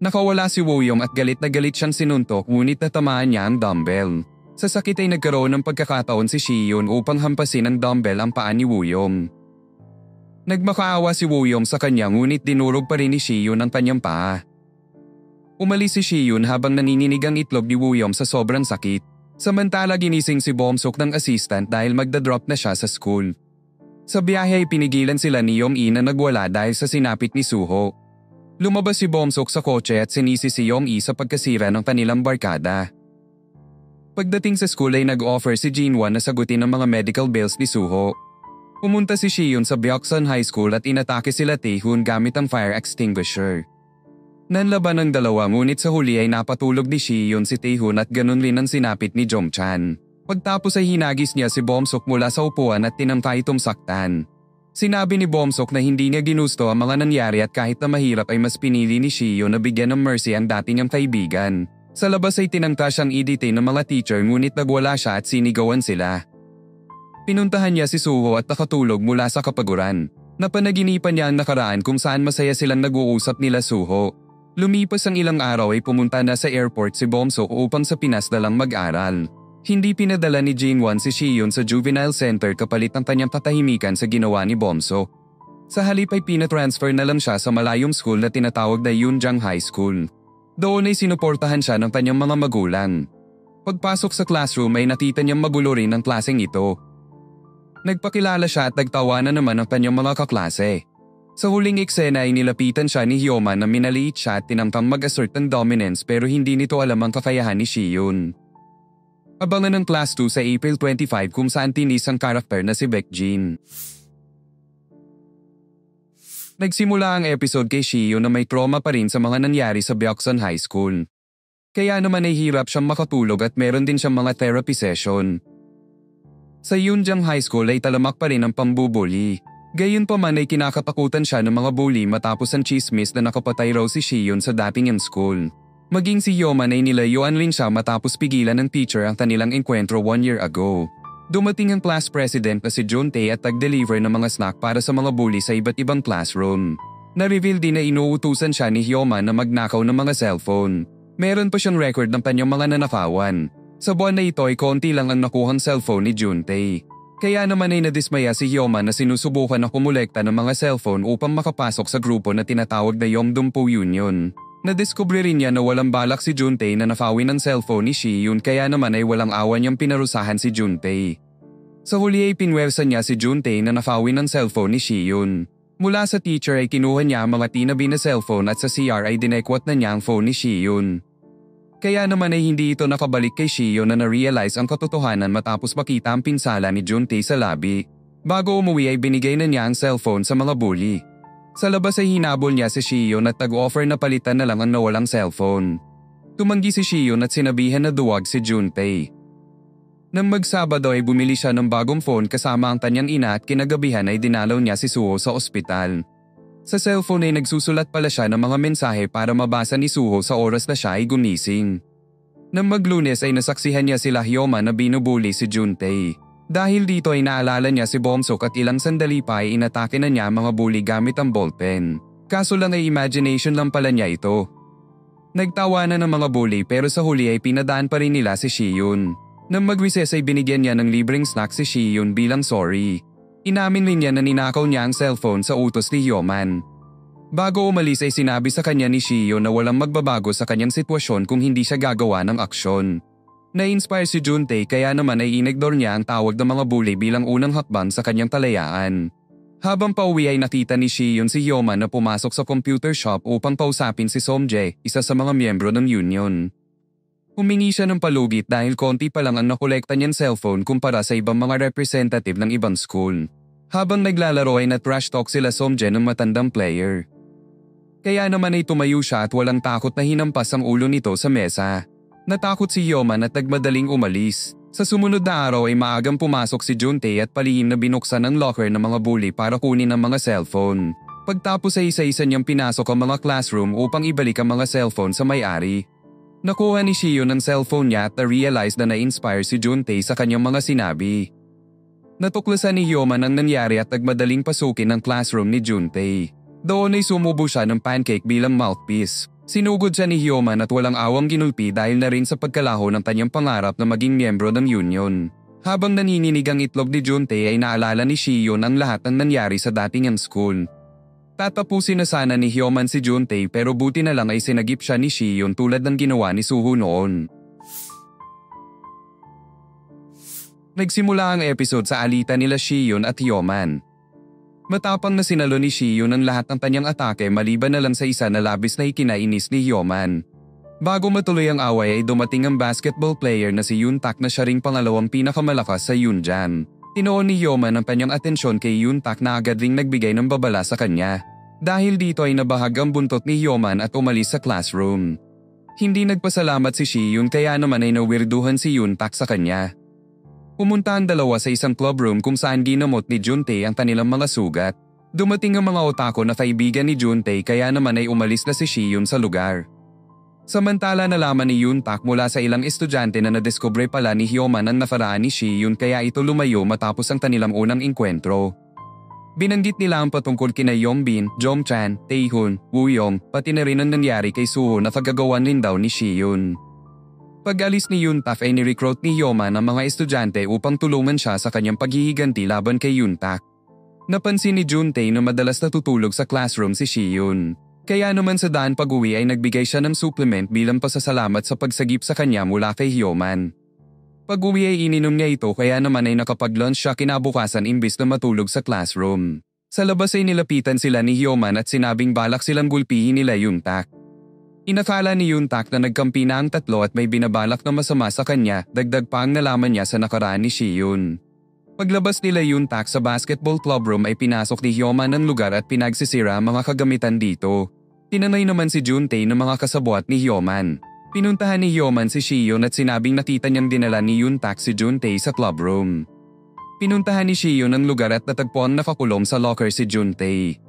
Nakawala si Woo-young at galit na galit siyang sinuntok ngunit natamaan niya ang dumbbell. Sa sakit ay nagkaroon ng pagkakataon si Shihyun upang hampasin ng dumbbell ang paa ni Woo-young. Nagmakaawa si Woo-young sa kanya ngunit dinurog pa rin ni Shihyun ang kanyang paa. Umalis si Shihyun habang nanininig ang itlog ni Woo-young sa sobrang sakit. Samantala ginising si Bomsok ng assistant dahil magdadrop na siya sa school. Sa biyahe ay pinigilan sila ni Yong-i na nagwala dahil sa sinapit ni Suho. Lumabas si Bomsok sa kotse at sinisi si Yong-i sa pagkasira ng kanilang barkada. Pagdating sa school ay nag-offer si Jinwon na sagutin ang mga medical bills ni Suho. Pumunta si Shihyun sa Byeoksan High School at inatake sila Taehoon gamit ang fire extinguisher. Nanlaban ang dalawa ngunit sa huli ay napatulog ni Shihyun si Taehoon at ganun rin ang sinapit ni Jongchan. Pagtapos ay hinagis niya si Bomsok mula sa upuan at tinangka itong saktan. Sinabi ni Bomsok na hindi niya ginusto ang mga nangyari at kahit na mahirap ay mas pinili ni Shihyun na bigyan ng mercy ang dati niyang kaibigan. Sa labas ay tinangka siyang i-detain ng mga teacher ngunit nagwala siya at sinigawan sila. Pinuntahan niya si Suho at nakatulog mula sa kapaguran. Napanaginipan niya ang nakaraan kung saan masaya silang nag-uusap nila Suho. Lumipas ang ilang araw ay pumunta na sa airport si Bomsok upang sa Pinas na lang mag-aral. Hindi pinadala ni Jinwon si Shihyun sa juvenile center kapalit ang kanyang katahimikan sa ginawa ni Bomsok. Sa halip ay pinatransfer na lang siya sa malayong school na tinatawag na Yunjang High School. Doon ay sinuportahan siya ng kanyang mga magulang. Pagpasok sa classroom ay nakita niyang magulo rin ang klaseng ito. Nagpakilala siya at nagtawanan naman ang kanyang mga kaklase. Sa huling eksena ay nilapitan siya ni Hyoma na minaliit siya at tinangkang mag-assert ng dominance pero hindi nito alam ang kakayahan ni Shihyun. Abangan ng class 2 sa April 25 kung saan tinis ang karakter na si Baekjin. Nagsimula ang episode kay Shihyun na may trauma pa rin sa mga nangyari sa Byeoksan High School. Kaya naman ay hirap siyang makatulog at meron din siyang mga therapy session. Sa Yunjang High School ay talamak pa rin ang pambubuli. Gayunpaman ay kinakatakutan siya ng mga bully matapos ang chismis na nakapatay raw si Shihyun sa dating niyang school. Maging si Hyoma ay nilayuan rin siya matapos pigilan ng teacher ang kanilang enkwentro 1 year ago. Dumating ang class president na si Juntae at nag-deliver ng mga snack para sa mga bully sa iba't ibang classroom. Na-reveal din na inuutusan siya ni Hyoma na magnakaw ng mga cellphone. Meron pa siyang record ng kanyang mga nanakawan. Sa buwan na ito ay konti lang ang nakuhang cellphone ni Juntae. Kaya naman ay nadismaya si Hyoma na sinusubukan na kumulekta ng mga cellphone upang makapasok sa grupo na tinatawag na Yongdongpo Union. Nadiskubre rin niya na walang balak si Juntae na nakawin ng cellphone ni Shihyun kaya naman ay walang awa niyang pinarusahan si Juntae. Sa huli ay pinwersa niya si Juntae na nakawin ng cellphone ni Shihyun. Mula sa teacher ay kinuha niya ang mga tinabi na cellphone at sa CR ay dinekwat na niya ang phone ni Shihyun. Kaya naman ay hindi ito nakabalik kay Shihyun na na-realize ang katotohanan matapos makita ang pinsala ni Juntae sa labi. Bago umuwi ay binigay na niya ang cellphone sa mga bully. Sa labas ay hinabol niya si Shihyun at nag-offer na palitan na lang ang nawalang cellphone. Tumanggi si Shihyun at sinabihan na duwag si Juntae. Nang magsabado ay bumili siya ng bagong phone kasama ang kanyang ina at kinagabihan ay dinalaw niya si Suho sa ospital. Sa cellphone ay nagsusulat pala siya ng mga mensahe para mabasa ni Suho sa oras na siya ay gumising. Nang Maglunes ay nasaksihan niya sila Hyoma na binubuli si Juntae. Dahil dito ay naalala niya si Bomsok at ilang sandali pa ay inatake na niya ang mga bully gamit ang ballpen. Kaso lang ay imagination lang pala niya ito. Nagtawanan ng mga bully pero sa huli ay pinadaan pa rin nila si Shiyun. Nang mag-recess ay binigyan niya ng libreng snack si Shiyun bilang sorry. Inamin rin niya na ninakaw niya ang cellphone sa utos ni Hyoman. Bago umalis ay sinabi sa kanya ni Shiyun na walang magbabago sa kanyang sitwasyon kung hindi siya gagawa ng aksyon. Na-inspire si Juntae kaya naman ay inignore niya ang tawag ng mga bully bilang unang hakbang sa kanyang talayaan. Habang pauwi ay nakita ni Shiyun si Hyoman na pumasok sa computer shop upang kausapin si Somjae, isa sa mga miyembro ng union. Humingi siya ng palugit dahil konti pa lang ang nakolekta niyang cellphone kumpara sa ibang mga representative ng ibang school. Habang naglalaro ay na-trash talk sila Somjae ng matandang player. Kaya naman ay tumayo siya at walang takot na hinampas ang ulo nito sa mesa. Natakot si Hyoman at nagmadaling umalis. Sa sumunod na araw ay maagang pumasok si Juntae at palihim na binuksan ang locker ng mga bully para kunin ang mga cellphone. Pagtapos ay isa-isa niyang pinasok ang mga classroom upang ibalik ang mga cellphone sa may-ari. Nakuha ni Shiyun ang cellphone niya at na-realize na na-inspire si Juntae sa kanyang mga sinabi. Natuklasan ni Hyoman ang nangyari at nagmadaling pasukin ang classroom ni Juntae. Doon ay sumubo siya ng pancake bilang mouthpiece. Sinugod siya ni Hyoman at walang awang ginulpi dahil na rin sa pagkalaho ng kanyang pangarap na maging miyembro ng union. Habang nanginginig ang itlog ni Juntae ay naalala ni Shiyun ang lahat ng nangyari sa dating school. Tatapusin na sana ni Hyoman si Juntae pero buti na lang ay sinagip siya ni Shiyun tulad ng ginawa ni Suho noon. Nagsimula ang episode sa alitan nila Shiyun at Hyoman. Matapang na sinalo ni Shiyun ang lahat ng kanyang atake maliban na lang sa isa na labis na ikinainis ni Hyoman. Bago matuloy ang away ay dumating ang basketball player na si Yoontak na siya ring pangalawang pinakamalakas sa Yoonjan. Tinoon ni Hyoman ang kanyang atensyon kay Yoontak na agad ring nagbigay ng babala sa kanya. Dahil dito ay nabahag ang buntot ni Hyoman at umalis sa classroom. Hindi nagpasalamat si Shiyun kaya naman ay nawirduhan si Yoontak sa kanya. Pumunta ang dalawa sa isang club room kung saan ginamot ni Juntae ang kanilang mga sugat. Dumating ang mga otako na kaibigan ni Juntae kaya naman ay umalis na si Shiyun sa lugar. Samantala nalaman ni Yoontak mula sa ilang estudyante na nadiskubre pala ni Hyoman ang nakaraan ni Shiyun kaya ito lumayo matapos ang kanilang unang engkwentro. Binanggit nila ang patungkol kina Yongbin, Jongchan, Taehoon, Wooyoung, pati na rin ang nangyari kay Suho na kagagawan rin daw ni Shiyun. Pag-alis ni Yoontak ay ni-recruit ni Hyoman ang mga estudyante upang tulungan siya sa kanyang paghihiganti laban kay Yoontak. Napansin ni Juntae na madalas natutulog sa classroom si Shiyun. Kaya naman sa daan pag-uwi ay nagbigay siya ng supplement bilang pasasalamat sa pagsagip sa kanya mula kay Hyoman. Pag-uwi ay ininom niya ito kaya naman ay nakapag-lunch siya kinabukasan imbis na matulog sa classroom. Sa labas ay nilapitan sila ni Hyoman at sinabing balak silang gulpihin nila Yoontak. Inakala ni Yoontak na nagkampi na ang tatlo at may binabalak na masama sa kanya, dagdag pa ang nalaman niya sa nakaraan ni Shiyun. Paglabas nila Yoontak sa basketball club room ay pinasok ni Hyoman ang lugar at pinagsisira ang mga kagamitan dito. Tinanay naman si Juntae ng mga kasabwat ni Hyoman. Pinuntahan ni Hyoman si Shiyun at sinabing nakita niyang dinala ni Yoontak si Juntae sa club room. Pinuntahan ni Shiyun ang lugar at natagpuan nakakulong sa locker si Juntae.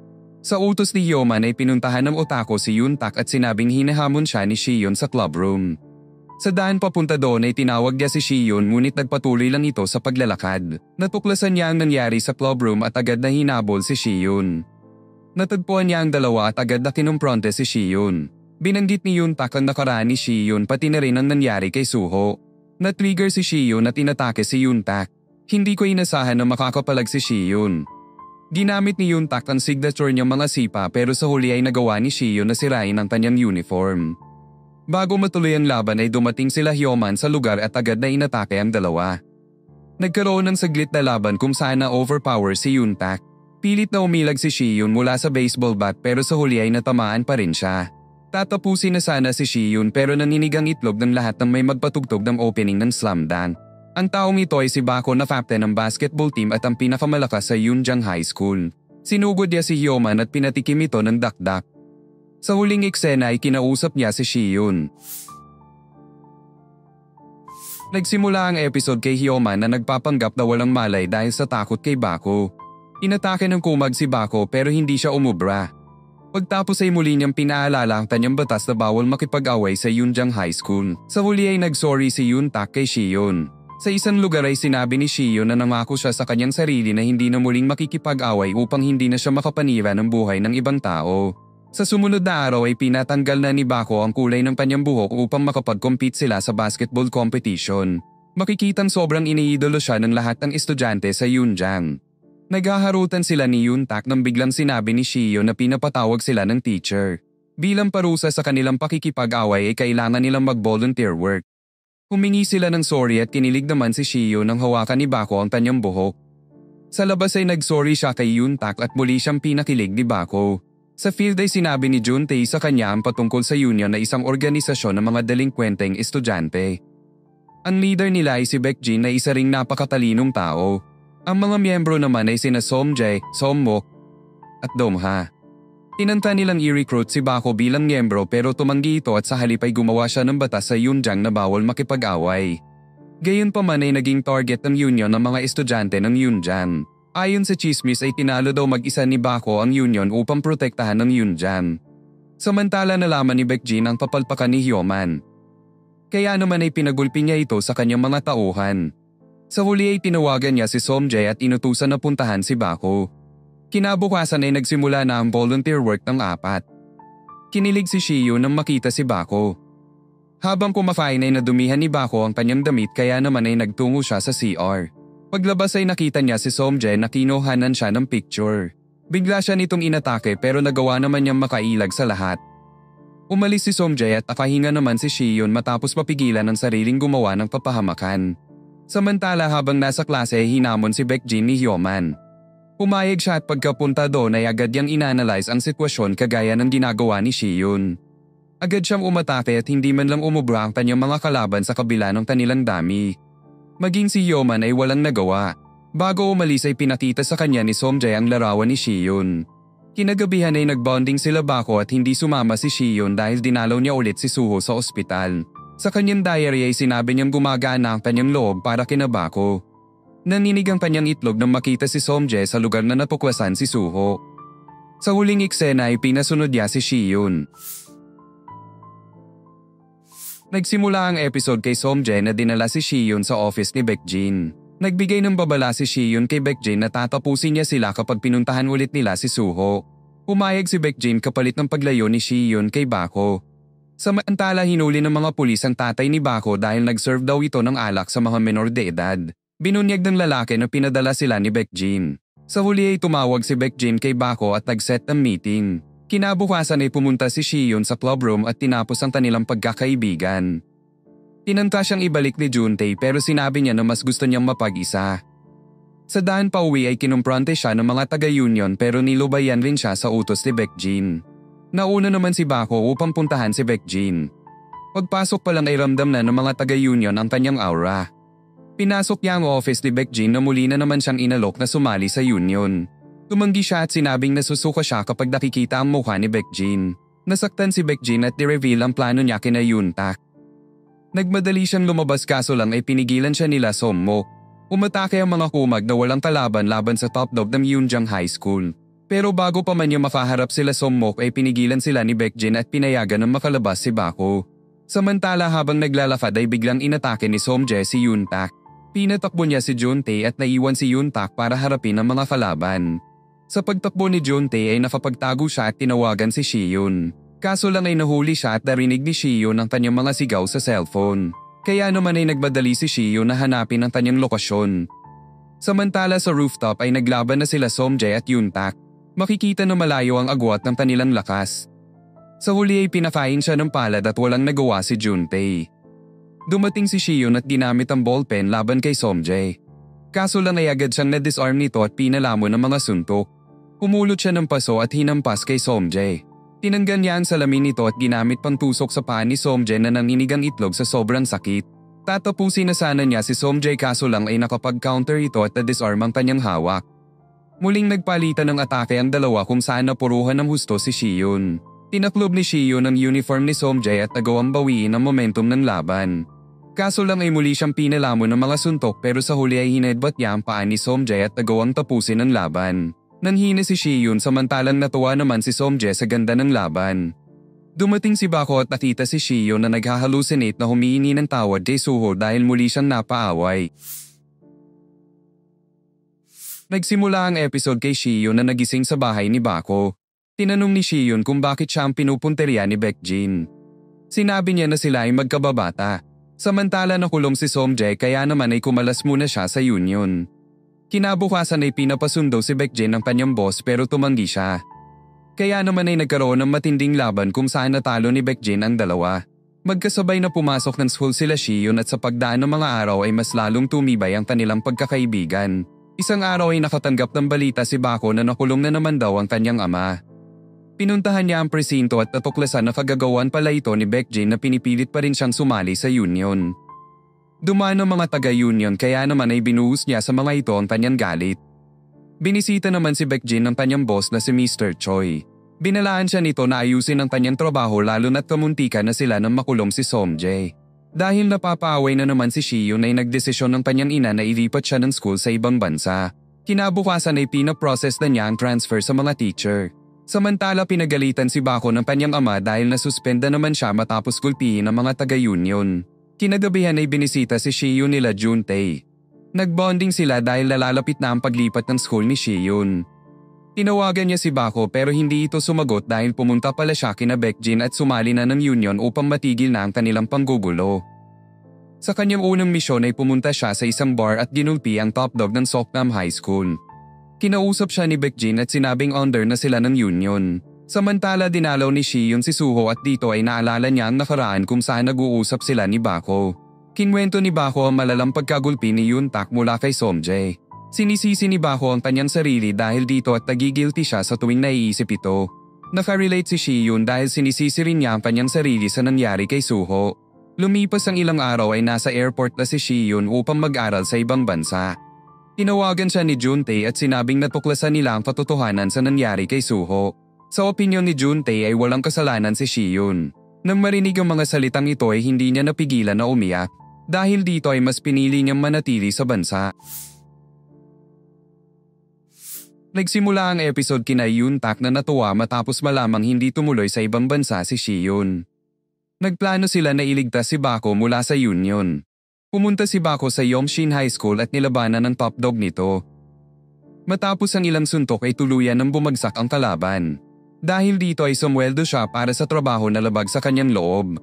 Sa utos ni Hyoman ay pinuntahan ng otako si Yoontak at sinabing hinahamon siya ni Shiyun sa club room. Sa daan papunta doon ay tinawag niya si Shiyun ngunit nagpatuloy lang ito sa paglalakad. Natuklasan niya ang nangyari sa club room at agad na hinabol si Shiyun. Natagpuan niya ang dalawa at agad na kinumpronte si Shiyun. Binanggit ni Yoontak ang nakaraan ni Shiyun pati na rin ang nangyari kay Suho. Na-trigger si Shiyun at inatake si Yoontak. Hindi ko inasahan na makakapalag si Shiyun. Ginamit ni Yoontak ang signature niyang mga sipa pero sa huli ay nagawa ni Shiyun na sirain ang kanyang uniform. Bago matuloy ang laban ay dumating sila Hyoman sa lugar at agad na inatake ang dalawa. Nagkaroon ng saglit na laban kung saan na-overpower si Yoontak. Pilit na umilag si Shiyun mula sa baseball bat pero sa huli ay natamaan pa rin siya. Tatapusin na sana si Shiyun pero naninig ang itlog ng lahat ng may magpatugtog ng opening ng Slam Dunk. Ang taong ito ay si Bako na captain ng basketball team at ang pinakamalakas sa Yunjang High School. Sinugod niya si Hyoman at pinatikim ito ng dakdak. Sa huling eksena ay kinausap niya si Shiyun. Nagsimula ang episode kay Hyoman na nagpapanggap na walang malay dahil sa takot kay Bako. Inatake ng kumag si Bako pero hindi siya umubra. Pagtapos ay muli niyang pinaalala ang kanyang batas na bawal makipag-away sa Yunjang High School. Sa huli ay nagsorry si Yoontak kay Shiyun. Sa isang lugar ay sinabi ni Shiyun na nangako siya sa kanyang sarili na hindi na muling makikipag-away upang hindi na siya makapanira ng buhay ng ibang tao. Sa sumunod na araw ay pinatanggal na ni Bako ang kulay ng kanyang buhok upang makapag-compete sila sa basketball competition. Makikitang sobrang iniidolo siya ng lahat ng estudyante sa Yunjang. Naghaharutan sila ni Yuntak nang biglang sinabi ni Shiyo na pinapatawag sila ng teacher. Bilang parusa sa kanilang pakikipag-away ay kailangan nilang mag-volunteer work. Humingi sila ng sorry at kinilig naman si Shiyo nang hawakan ni Bako ang kanyang buhok. Sa labas ay nag-sorry siya kay Yuntak at muli siyang pinakilig ni Bako. Sa field ay sinabi ni Juntae sa kanya ang patungkol sa union na isang organisasyon ng mga delinkwenteng estudyante. Ang leader nila ay si Baekjin na isa ring napakatalinong tao. Ang mga miyembro naman ay sina Somjae, Sommok at Domha. Tinanta nilang i-recruit si Bako bilang miyembro pero tumanggi ito at sa halip ay gumawa siya ng batas sa Yunjang na bawal makipag-away. Gayunpaman ay naging target ng union ng mga estudyante ng Yunjang. Ayon sa chismis ay tinalo daw mag-isa ni Bako ang union upang protektahan ng Yunjang. Samantala nalaman ni Baekjin ang kapalpakan ni Hyoman. Kaya naman ay pinagulpi niya ito sa kanyang mga tauhan. Sa huli ay tinawagan niya si Somjae at inutusan na puntahan si Bako. Kinabukasan ay nagsimula na ang volunteer work ng apat. Kinilig si Shiyo nang makita si Bako. Habang kumakain ay nadumihan ni Bako ang kanyang damit kaya naman ay nagtungo siya sa CR. Paglabas ay nakita niya si Somjae na kinuhanan siya ng picture. Bigla siya nitong inatake pero nagawa naman niyang makailag sa lahat. Umalis si Somjae at nakahinga naman si Shiyon matapos mapigilan ang sariling gumawa ng papahamakan. Samantala habang nasa klase ay hinamon si Baekjin ni Hyoman. Pumayag siya at pagkapunta doon ay agad niyang inanalyze ang sitwasyon kagaya ng ginagawa ni Shiyon. Agad siyang umatake at hindi man lang umubra ang kanyang mga kalaban sa kabila ng kanilang dami. Maging si Hyoman ay walang nagawa. Bago umalis ay pinakita sa kanya ni Somjae ang larawan ni Shiyon. Kinagabihan ay nagbonding sila Bako at hindi sumama si Shiyon dahil dinalaw niya ulit si Suho sa ospital. Sa kanyang diary ay sinabi niyang gumagana ang kanyang loob para kina Bako. Naninig ang kanyang itlog nang makita si Somjae sa lugar na natukwasan si Suho. Sa huling eksena ay pinasunod niya si Shiyon. Nagsimula ang episode kay Somjae na dinala si Shiyon sa office ni Baekjin. Nagbigay ng babala si Shiyon kay Baekjin na tatapusin niya sila kapag pinuntahan ulit nila si Suho. Pumayag si Baekjin kapalit ng paglayo ni Shiyon kay Bako. Samantala hinuli ng mga pulis ang tatay ni Bako dahil nag-serve daw ito ng alak sa mga menor de edad. Binunyag ng lalaki na pinadala sila ni Baekjin. Sa huli ay tumawag si Baekjin kay Bako at nag-set ng meeting. Kinabukasan ay pumunta si Shiyon sa club room at tinapos ang kanilang pagkakaibigan. Tinanta siyang ibalik ni Juntae pero sinabi niya na mas gusto niyang mapag-isa. Sa daan pa uwi ay kinumprante siya ng mga taga-union pero nilubayan rin siya sa utos ni Baekjin. Nauna naman si Bako upang puntahan si Baekjin. Pagpasok pa lang ay ramdam na ng mga taga-union ang kanyang aura. Pinasok niya ang office ni Baekjin na muli na naman siyang inalok na sumali sa union. Tumanggi siya at sinabing nasusuka siya kapag nakikita ang mukha ni Baekjin. Nasaktan si Baekjin at ni-reveal ang plano niya kina Yuntak. Nagmadali siyang lumabas kaso lang ay pinigilan siya nila Sommok. Umatake ang mga kumag na walang kalaban laban sa top dog ng Yunjang High School. Pero bago pa man niya makaharap sila Sommok ay pinigilan sila ni Baekjin at pinayagan ng makalabas si Bako. Samantala habang naglalakad ay biglang inatake ni Somjae si Yuntak. Pinatakbo niya si Juntae at naiwan si Yuntak para harapin ang mga kalaban. Sa pagtakbo ni Juntae ay nakapagtago siya at tinawagan si Shiyon. Kaso lang ay nahuli siya at narinig ni Shiyon ang kanyang mga sigaw sa cellphone. Kaya naman ay nagmadali si Shiyon na hanapin ang kanyang lokasyon. Samantala sa rooftop ay naglaban na sila Somjae at Yuntak. Makikita na malayo ang agwat ng kanilang lakas. Sa huli ay pinakain siya ng palad at walang nagawa si Juntae. Dumating si Shiyon at ginamit ang ballpen laban kay Somjae. Kaso lang ay agad siyang na-disarm nito at pinalamon ng mga suntok. Pumulot siya ng paso at hinampas kay Somjae. Tinanggal niya ang salamin nito at ginamit pang tusok sa paa ni Somjae na nanginig ang itlog sa sobrang sakit. Tatapusin na sana niya si Somjae kaso lang ay nakapag-counter ito at na-disarm ang kanyang hawak. Muling nagpalitan ng atake ang dalawa kung saan napuruhan ng husto si Shiyon. Tinaklob ni Shiyon ang uniform ni Somjae at nagawang bawiin ang momentum ng laban. Kaso lang ay muli siyang pinalamon ng mga suntok pero sa huli ay hinedbat niya ang paa ni Somjae at nagawang tapusin ang laban. Nanhina si Shiyon samantalang natuwa naman si Somjae sa ganda ng laban. Dumating si Bako at nakita si Shiyon na naghahalusinate na humihingi ng tawad kay Suho dahil muli siyang napaaway. Nagsimula ang episode kay Shiyon na nagising sa bahay ni Bako. Tinanong ni Shiyun kung bakit siya ang pinupunteriya ni Baekjin. Sinabi niya na sila ay magkababata. Samantala nakulong si Somjae kaya naman ay kumalas muna siya sa union. Kinabukasan ay pinapasundo si Baekjin ng kanyang boss pero tumanggi siya. Kaya naman ay nagkaroon ng matinding laban kung saan natalo ni Baekjin ang dalawa. Magkasabay na pumasok ng school sila Shiyun at sa pagdaan ng mga araw ay mas lalong tumibay ang kanilang pagkakaibigan. Isang araw ay nakatanggap ng balita si Bako na nakulong na naman daw ang kanyang ama. Pinuntahan niya ang presinto at natuklasan na kagagawan pala ito ni Baekjin na pinipilit pa rin siyang sumali sa union. Dumaan ang mga taga-union kaya naman ay binuhos niya sa mga ito ang kanyang galit. Binisita naman si Baekjin ng kanyang boss na si Mr. Choi. Binalaan siya nito na ayusin ang kanyang trabaho lalo na't kamuntikan na sila nang makulong si Somjae. Dahil napapaaway na naman si Shiyun ay nagdesisyon ng kanyang ina na ilipat siya ng school sa ibang bansa. Kinabukasan ay pinaprocess na niya ang transfer sa mga teacher. Samantala pinagalitan si Bako ng kanyang ama dahil nasuspenda naman siya matapos gulpihin ng mga taga-union. Kinagabihan ay binisita si Shiyun nila Juntae. Nagbonding sila dahil nalalapit na ang paglipat ng school ni Shiyun. Tinawagan niya si Bako pero hindi ito sumagot dahil pumunta pala siya kina Baekjin at sumali na ng union upang matigil na ang kanilang panggugulo. Sa kanyang unang misyon ay pumunta siya sa isang bar at ginulpi ang top dog ng Soknam High School. Kinausap siya ni Baekjin at sinabing under na sila ng union. Samantala dinalaw ni Shiyun si Suho at dito ay naalala niya ang nakaraan kung saan nag-uusap sila ni Bako. Kinwento ni Bako ang malalang pagkagulpi ni Yuntak mula kay Somjae. Sinisisi ni Bako ang kanyang sarili dahil dito at nagigilty siya sa tuwing naiisip ito. Nakarelate si Shiyun dahil sinisisi rin niya ang kanyang sarili sa nangyari kay Suho. Lumipas ang ilang araw ay nasa airport na si Shiyun upang mag-aral sa ibang bansa. Tinawagan siya ni Juntae at sinabing natuklasan nila ang katotohanan sa nangyari kay Suho. Sa opinyon ni Juntae ay walang kasalanan si Shiyun. Nang marinig ang mga salitang ito ay hindi niya napigilan na umiyak. Dahil dito ay mas pinili niyang manatili sa bansa. Nagsimula ang episode kina Yuntak na natuwa matapos malamang hindi tumuloy sa ibang bansa si Shiyun. Nagplano sila na iligtas si Bako mula sa union. Pumunta si Bako sa Yomshin High School at nilabanan ng top dog nito. Matapos ang ilang suntok ay tuluyan ng bumagsak ang kalaban. Dahil dito ay sumweldo siya para sa trabaho na labag sa kanyang loob.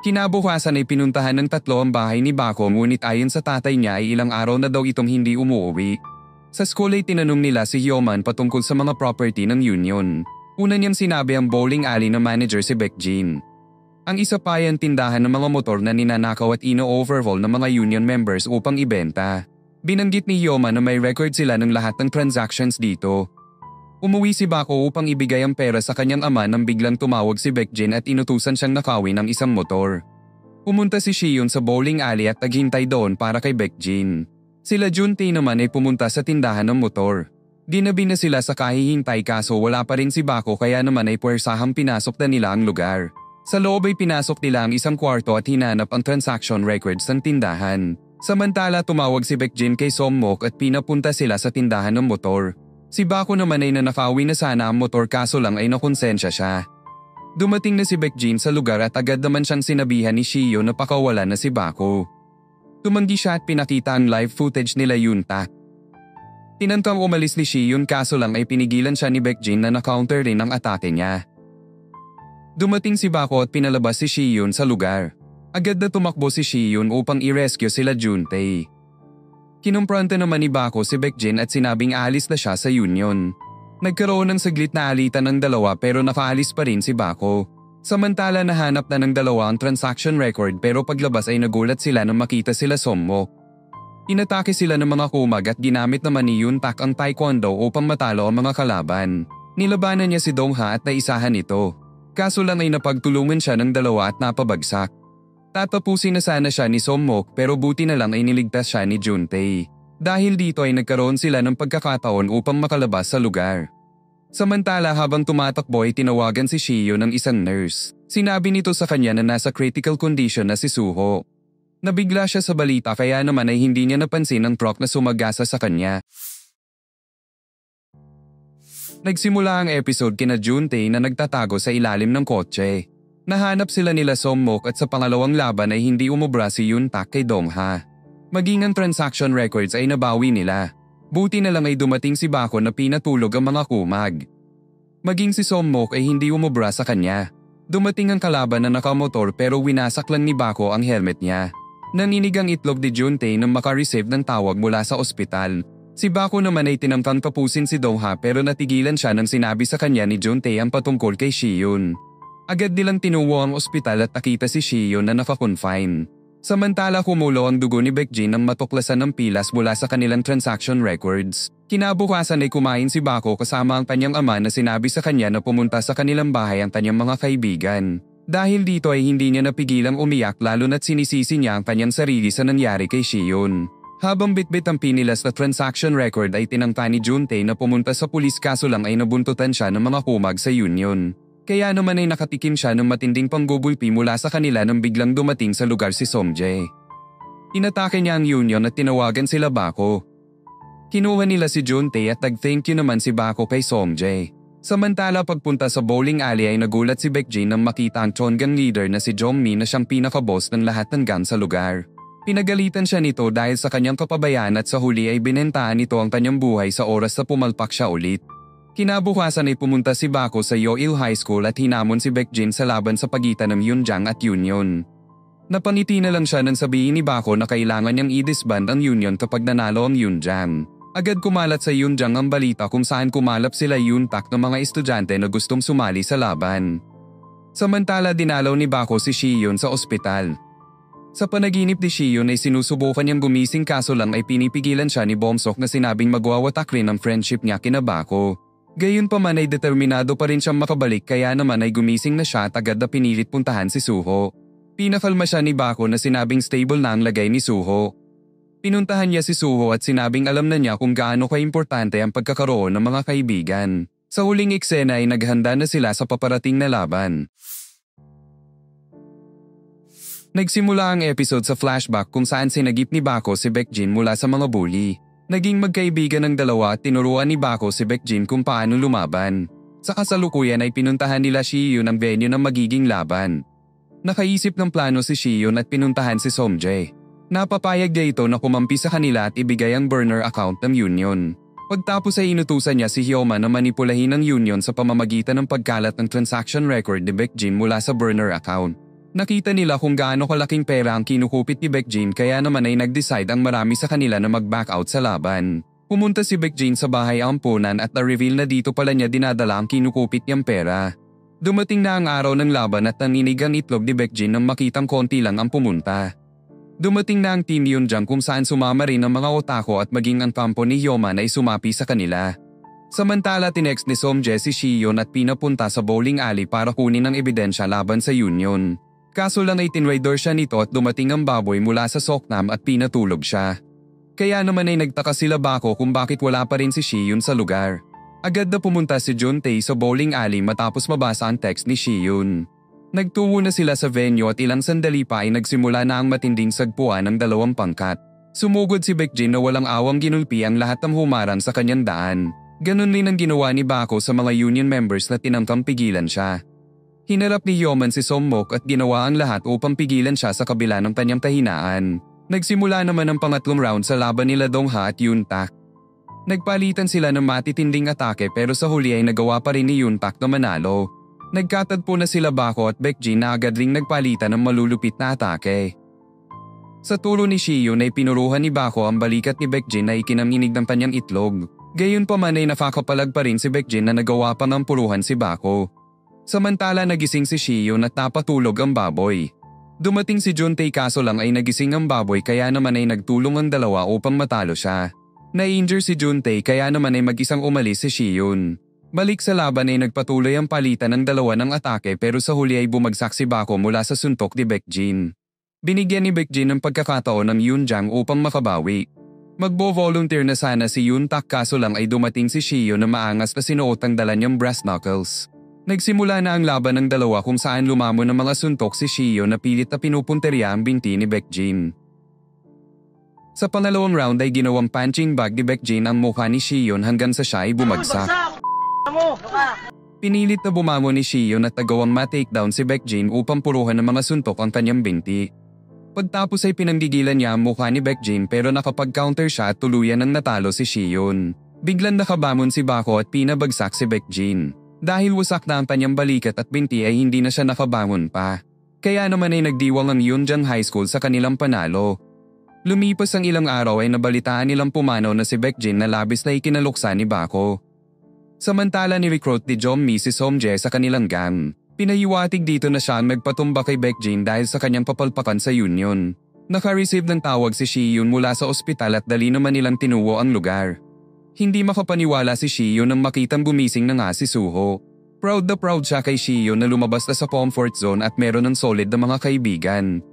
Kinabukasan ay pinuntahan ng tatlo ang bahay ni Bako ngunit ayon sa tatay niya ay ilang araw na daw itong hindi umuwi. Sa school ay tinanong nila si Hyoman patungkol sa mga property ng union. Una niyang sinabi ang bowling alley na manager si Baekjin. Ang isa pa ay ang tindahan ng mga motor na ninanakaw at ino-overhaul ng mga union members upang ibenta. Binanggit ni Hyoman na may record sila ng lahat ng transactions dito. Umuwi si Bako upang ibigay ang pera sa kanyang ama nang biglang tumawag si Baekjin at inutusan siyang nakawin ng isang motor. Pumunta si Shiyun sa bowling alley at naghintay doon para kay Baekjin. Sila Juntae naman ay pumunta sa tindahan ng motor. Ginabi na sila sa kahihintay kaso wala pa rin si Bako kaya naman ay puwersahang pinasok na nila ang lugar. Sa loob ay pinasok nila ang isang kwarto at hinanap ang transaction records ng tindahan. Samantala tumawag si Baekjin kay Sommok at pinapunta sila sa tindahan ng motor. Si Bako naman ay nanakawi na sana ang motor kaso lang ay nakonsensya siya. Dumating na si Baekjin sa lugar at agad naman siyang sinabihan ni Shiyun na pakawala na si Bako. Tumanggi siya at pinakita ang live footage nila Yuntak. Tinantang umalis ni Shiyun kaso lang ay pinigilan siya ni Baekjin na na-counter rin ang atake niya. Dumating si Bako at pinalabas si Shiyun sa lugar. Agad na tumakbo si Shiyun upang i-rescue sila Juntae. Kinumpronta naman ni Bako si Baekjin at sinabing aalis na siya sa union. Nagkaroon ng saglit na alitan ng dalawa pero nakaalis pa rin si Bako. Samantala nahanap na ng dalawa ang transaction record pero paglabas ay nagulat sila nang makita sila Sommok. Inatake sila ng mga kumag at ginamit naman ni Yuntak ang taekwondo upang matalo ang mga kalaban. Nilabanan niya si Dongha at naisahan ito. Kaso lang ay napagtulungan siya ng dalawa at napabagsak. Tatapusin na sana siya ni Sommok pero buti na lang ay niligtas siya ni Juntae. Dahil dito ay nagkaroon sila ng pagkakataon upang makalabas sa lugar. Samantala habang tumatakbo ay tinawagan si Shiyun ng isang nurse. Sinabi nito sa kanya na nasa critical condition na si Suho. Nabigla siya sa balita kaya naman ay hindi niya napansin ang truck na sumagasa sa kanya. Nagsimula ang episode kina Juntae na nagtatago sa ilalim ng kotse. Nahanap sila nila Sommok at sa pangalawang laban ay hindi umubra si Yuntak kay Dongha. Maging ang transaction records ay nabawi nila. Buti na lang ay dumating si Bako na pinatulog ang mga kumag. Maging si Sommok ay hindi umubra sa kanya. Dumating ang kalaban na nakamotor pero winasak lang ni Bako ang helmet niya. Naninig ang itlog ni Juntae nang makareceive ng tawag mula sa ospital. Si Bako naman ay tinangkang tapusin si Doha pero natigilan siya nang sinabi sa kanya ni Juntae ang patungkol kay Shiyun. Agad nilang tinuwo ang ospital at nakita si Shiyun na naka-confine. Samantala kumulo ang dugo ni Baekjin nang matuklasan ng pilas mula sa kanilang transaction records. Kinabukasan ay kumain si Bako kasama ang kanyang ama na sinabi sa kanya na pumunta sa kanilang bahay ang kanyang mga kaibigan. Dahil dito ay hindi niya napigilang umiyak lalo na't sinisisi niya ang kanyang sarili sa nangyari kay Shiyun. Habang bitbit ang pinilas na transaction record ay tinangka ni Juntae na pumunta sa pulis kaso lang ay nabuntutan siya ng mga kumag sa union. Kaya naman ay nakatikim siya ng matinding panggugulpi mula sa kanila nang biglang dumating sa lugar si Somjae. Inatake niya ang union at tinawagan sila Bako. Kinuha nila si Juntae at nag-thank you naman si Bako kay Somjae. Samantala pagpunta sa bowling alley ay nagulat si Baekjin nang makita ang Chongang leader na si Jongmi na siyang pinaka-boss ng lahat ng gang sa lugar. Pinagalitan siya nito dahil sa kanyang kapabayaan at sa huli ay binentaan nito ang kanyang buhay sa oras na pumalpak siya ulit. Kinabukasan ay pumunta si Bako sa Yoil High School at hinamon si Baekjin sa laban sa pagitan ng Yunjang at Union. Napangiti na lang siya nang sabihin ni Bako na kailangan niyang i-disband ang Union kapag nanalo ang Yunjang. Agad kumalat sa Yunjang ang balita kung saan kumalap sila Yuntak ng mga estudyante na gustong sumali sa laban. Samantala dinalaw ni Bako si Shiyun sa ospital. Sa panaginip ni Shiyun ay sinusubukan niyang gumising kaso lang ay pinipigilan siya ni Bomsok na sinabing magwawatak rin ang friendship niya kina Bako. Gayunpaman ay determinado pa rin siyang makabalik kaya naman ay gumising na siya at agad na pinilit puntahan si Suho. Pinakalma siya ni Bako na sinabing stable na ang lagay ni Suho. Pinuntahan niya si Suho at sinabing alam na niya kung gaano kaimportante ang pagkakaroon ng mga kaibigan. Sa huling eksena ay naghanda na sila sa paparating na laban. Nagsimula ang episode sa flashback kung saan sinagip ni Bako si Baekjin mula sa mga bully. Naging magkaibigan ng dalawa at tinuruan ni Bako si Baekjin kung paano lumaban. Sa kasalukuyan ay pinuntahan nila Shiyun ang venue ng magiging laban. Nakaisip ng plano si Shiyun at pinuntahan si Somjae. Napapayag niya ito na kumampi sa kanila at ibigay ang burner account ng Union. Pagtapos ay inutusan niya si Hyoma na manipulahin ang Union sa pamamagitan ng pagkalat ng transaction record ni Baekjin mula sa burner account. Nakita nila kung gaano kalaking pera ang kinukupit ni Baekjin kaya naman ay nag-decide ang marami sa kanila na mag-back out sa laban. Pumunta si Baekjin sa bahay ampunan at na-reveal na dito pala niya dinadala ang kinukupit niyang pera. Dumating na ang araw ng laban at naninig ang itlog ni Baekjin nang makitang konti lang ang pumunta. Dumating na ang Team Yunjang kung saan sumama rin ang mga otako at maging ang kampo ni Hyoma na ay sumapi sa kanila. Samantala tinext ni Somjae si Shiyun at pinapunta sa bowling alley para kunin ang ebidensya laban sa Union. Kaso lang ay tinraidor siya nito at dumating ang baboy mula sa Soknam at pinatulog siya. Kaya naman ay nagtaka sila Bako kung bakit wala pa rin si Shiyun sa lugar. Agad na pumunta si Juntae sa bowling alley matapos mabasa ang text ni Shiyun. Nagtungo na sila sa venue at ilang sandali pa ay nagsimula na ang matinding sagpuan ng dalawang pangkat. Sumugod si Baekjin na walang awang ginulpi ang lahat ng humarang sa kanyang daan. Ganon din ang ginawa ni Bako sa mga union members na tinangkang pigilan siya. Hinarap ni Hyoman si Sommok at ginawa ang lahat upang pigilan siya sa kabila ng kanyang kahinaan. Nagsimula naman ang pangatlong round sa laban nila Dongha at Yuntak. Nagpalitan sila ng matitinding atake pero sa huli ay nagawa pa rin ni Yuntak na manalo. Nagkatagpo na sila Bako at Baekjin na agad ring nagpalitan ng malulupit na atake. Sa tulo ni Shiyun ay pinuruhan ni Bako ang balikat ni Baekjin na ikinaminig ng kanyang itlog. Gayunpaman ay nakakapalag pa rin si Baekjin na nagawa pang ampuruhan si Bako. Samantala nagising si Shiyun at napatulog ang baboy. Dumating si Juntae kaso lang ay nagising ang baboy kaya naman ay nagtulong ang dalawa upang matalo siya. Na-injure si Juntae kaya naman ay mag-isang umalis si Shiyun. Balik sa laban ay nagpatuloy ang palitan ng dalawa ng atake pero sa huli ay bumagsak si Bako mula sa suntok ni Baekjin. Binigyan ni Baekjin ng pagkakataon ng Yunjang upang makabawi. Magbo-volunteer na sana si Yuntak kaso lang ay dumating si Shiyun na maangas na sinuot ang dala niyang brass knuckles. Nagsimula na ang laban ng dalawa kung saan lumamon ng mga suntok si Shiyun na pilit na pinupunteriya ang binti ni Baekjin. Sa pangalawang round ay ginawang punching bag ni Baekjin ang mukha ni Shiyun hanggang sa siya ay bumagsak. Pinilit na bumangon ni Shiyun at nagawang ma-takedown si Baekjin upang puruhan ng mga suntok ang kanyang binti. Pagtapos ay pinanggigilan niya ang mukha ni Baekjin pero nakapag-counter siya at tuluyan ng natalo si Shiyun. Biglang nakabamon si Bako at pinabagsak si Baekjin. Dahil wasak na ang kanyang balikat at binti ay hindi na siya nakabangon pa. Kaya naman ay nagdiwang ang Yunjiang High School sa kanilang panalo. Lumipas ang ilang araw ay nabalitaan nilang pumanaw na si Baekjin na labis na ikinaluksa ni Bako. Samantala ni-recruit ni Jeonmi si Seomjae sa kanilang gang. Pinahiwatig dito na siya ang nagpatumba kay Baekjin dahil sa kanyang papalpakan sa union. Naka-receive ng tawag si Shiyun mula sa ospital at dali naman nilang tinuwo ang lugar. Hindi makapaniwala si Shiyun nang makitang gumising na nga si Suho. Proud na proud siya kay Shiyun na lumabas na sa comfort zone at meron ng solid na mga kaibigan.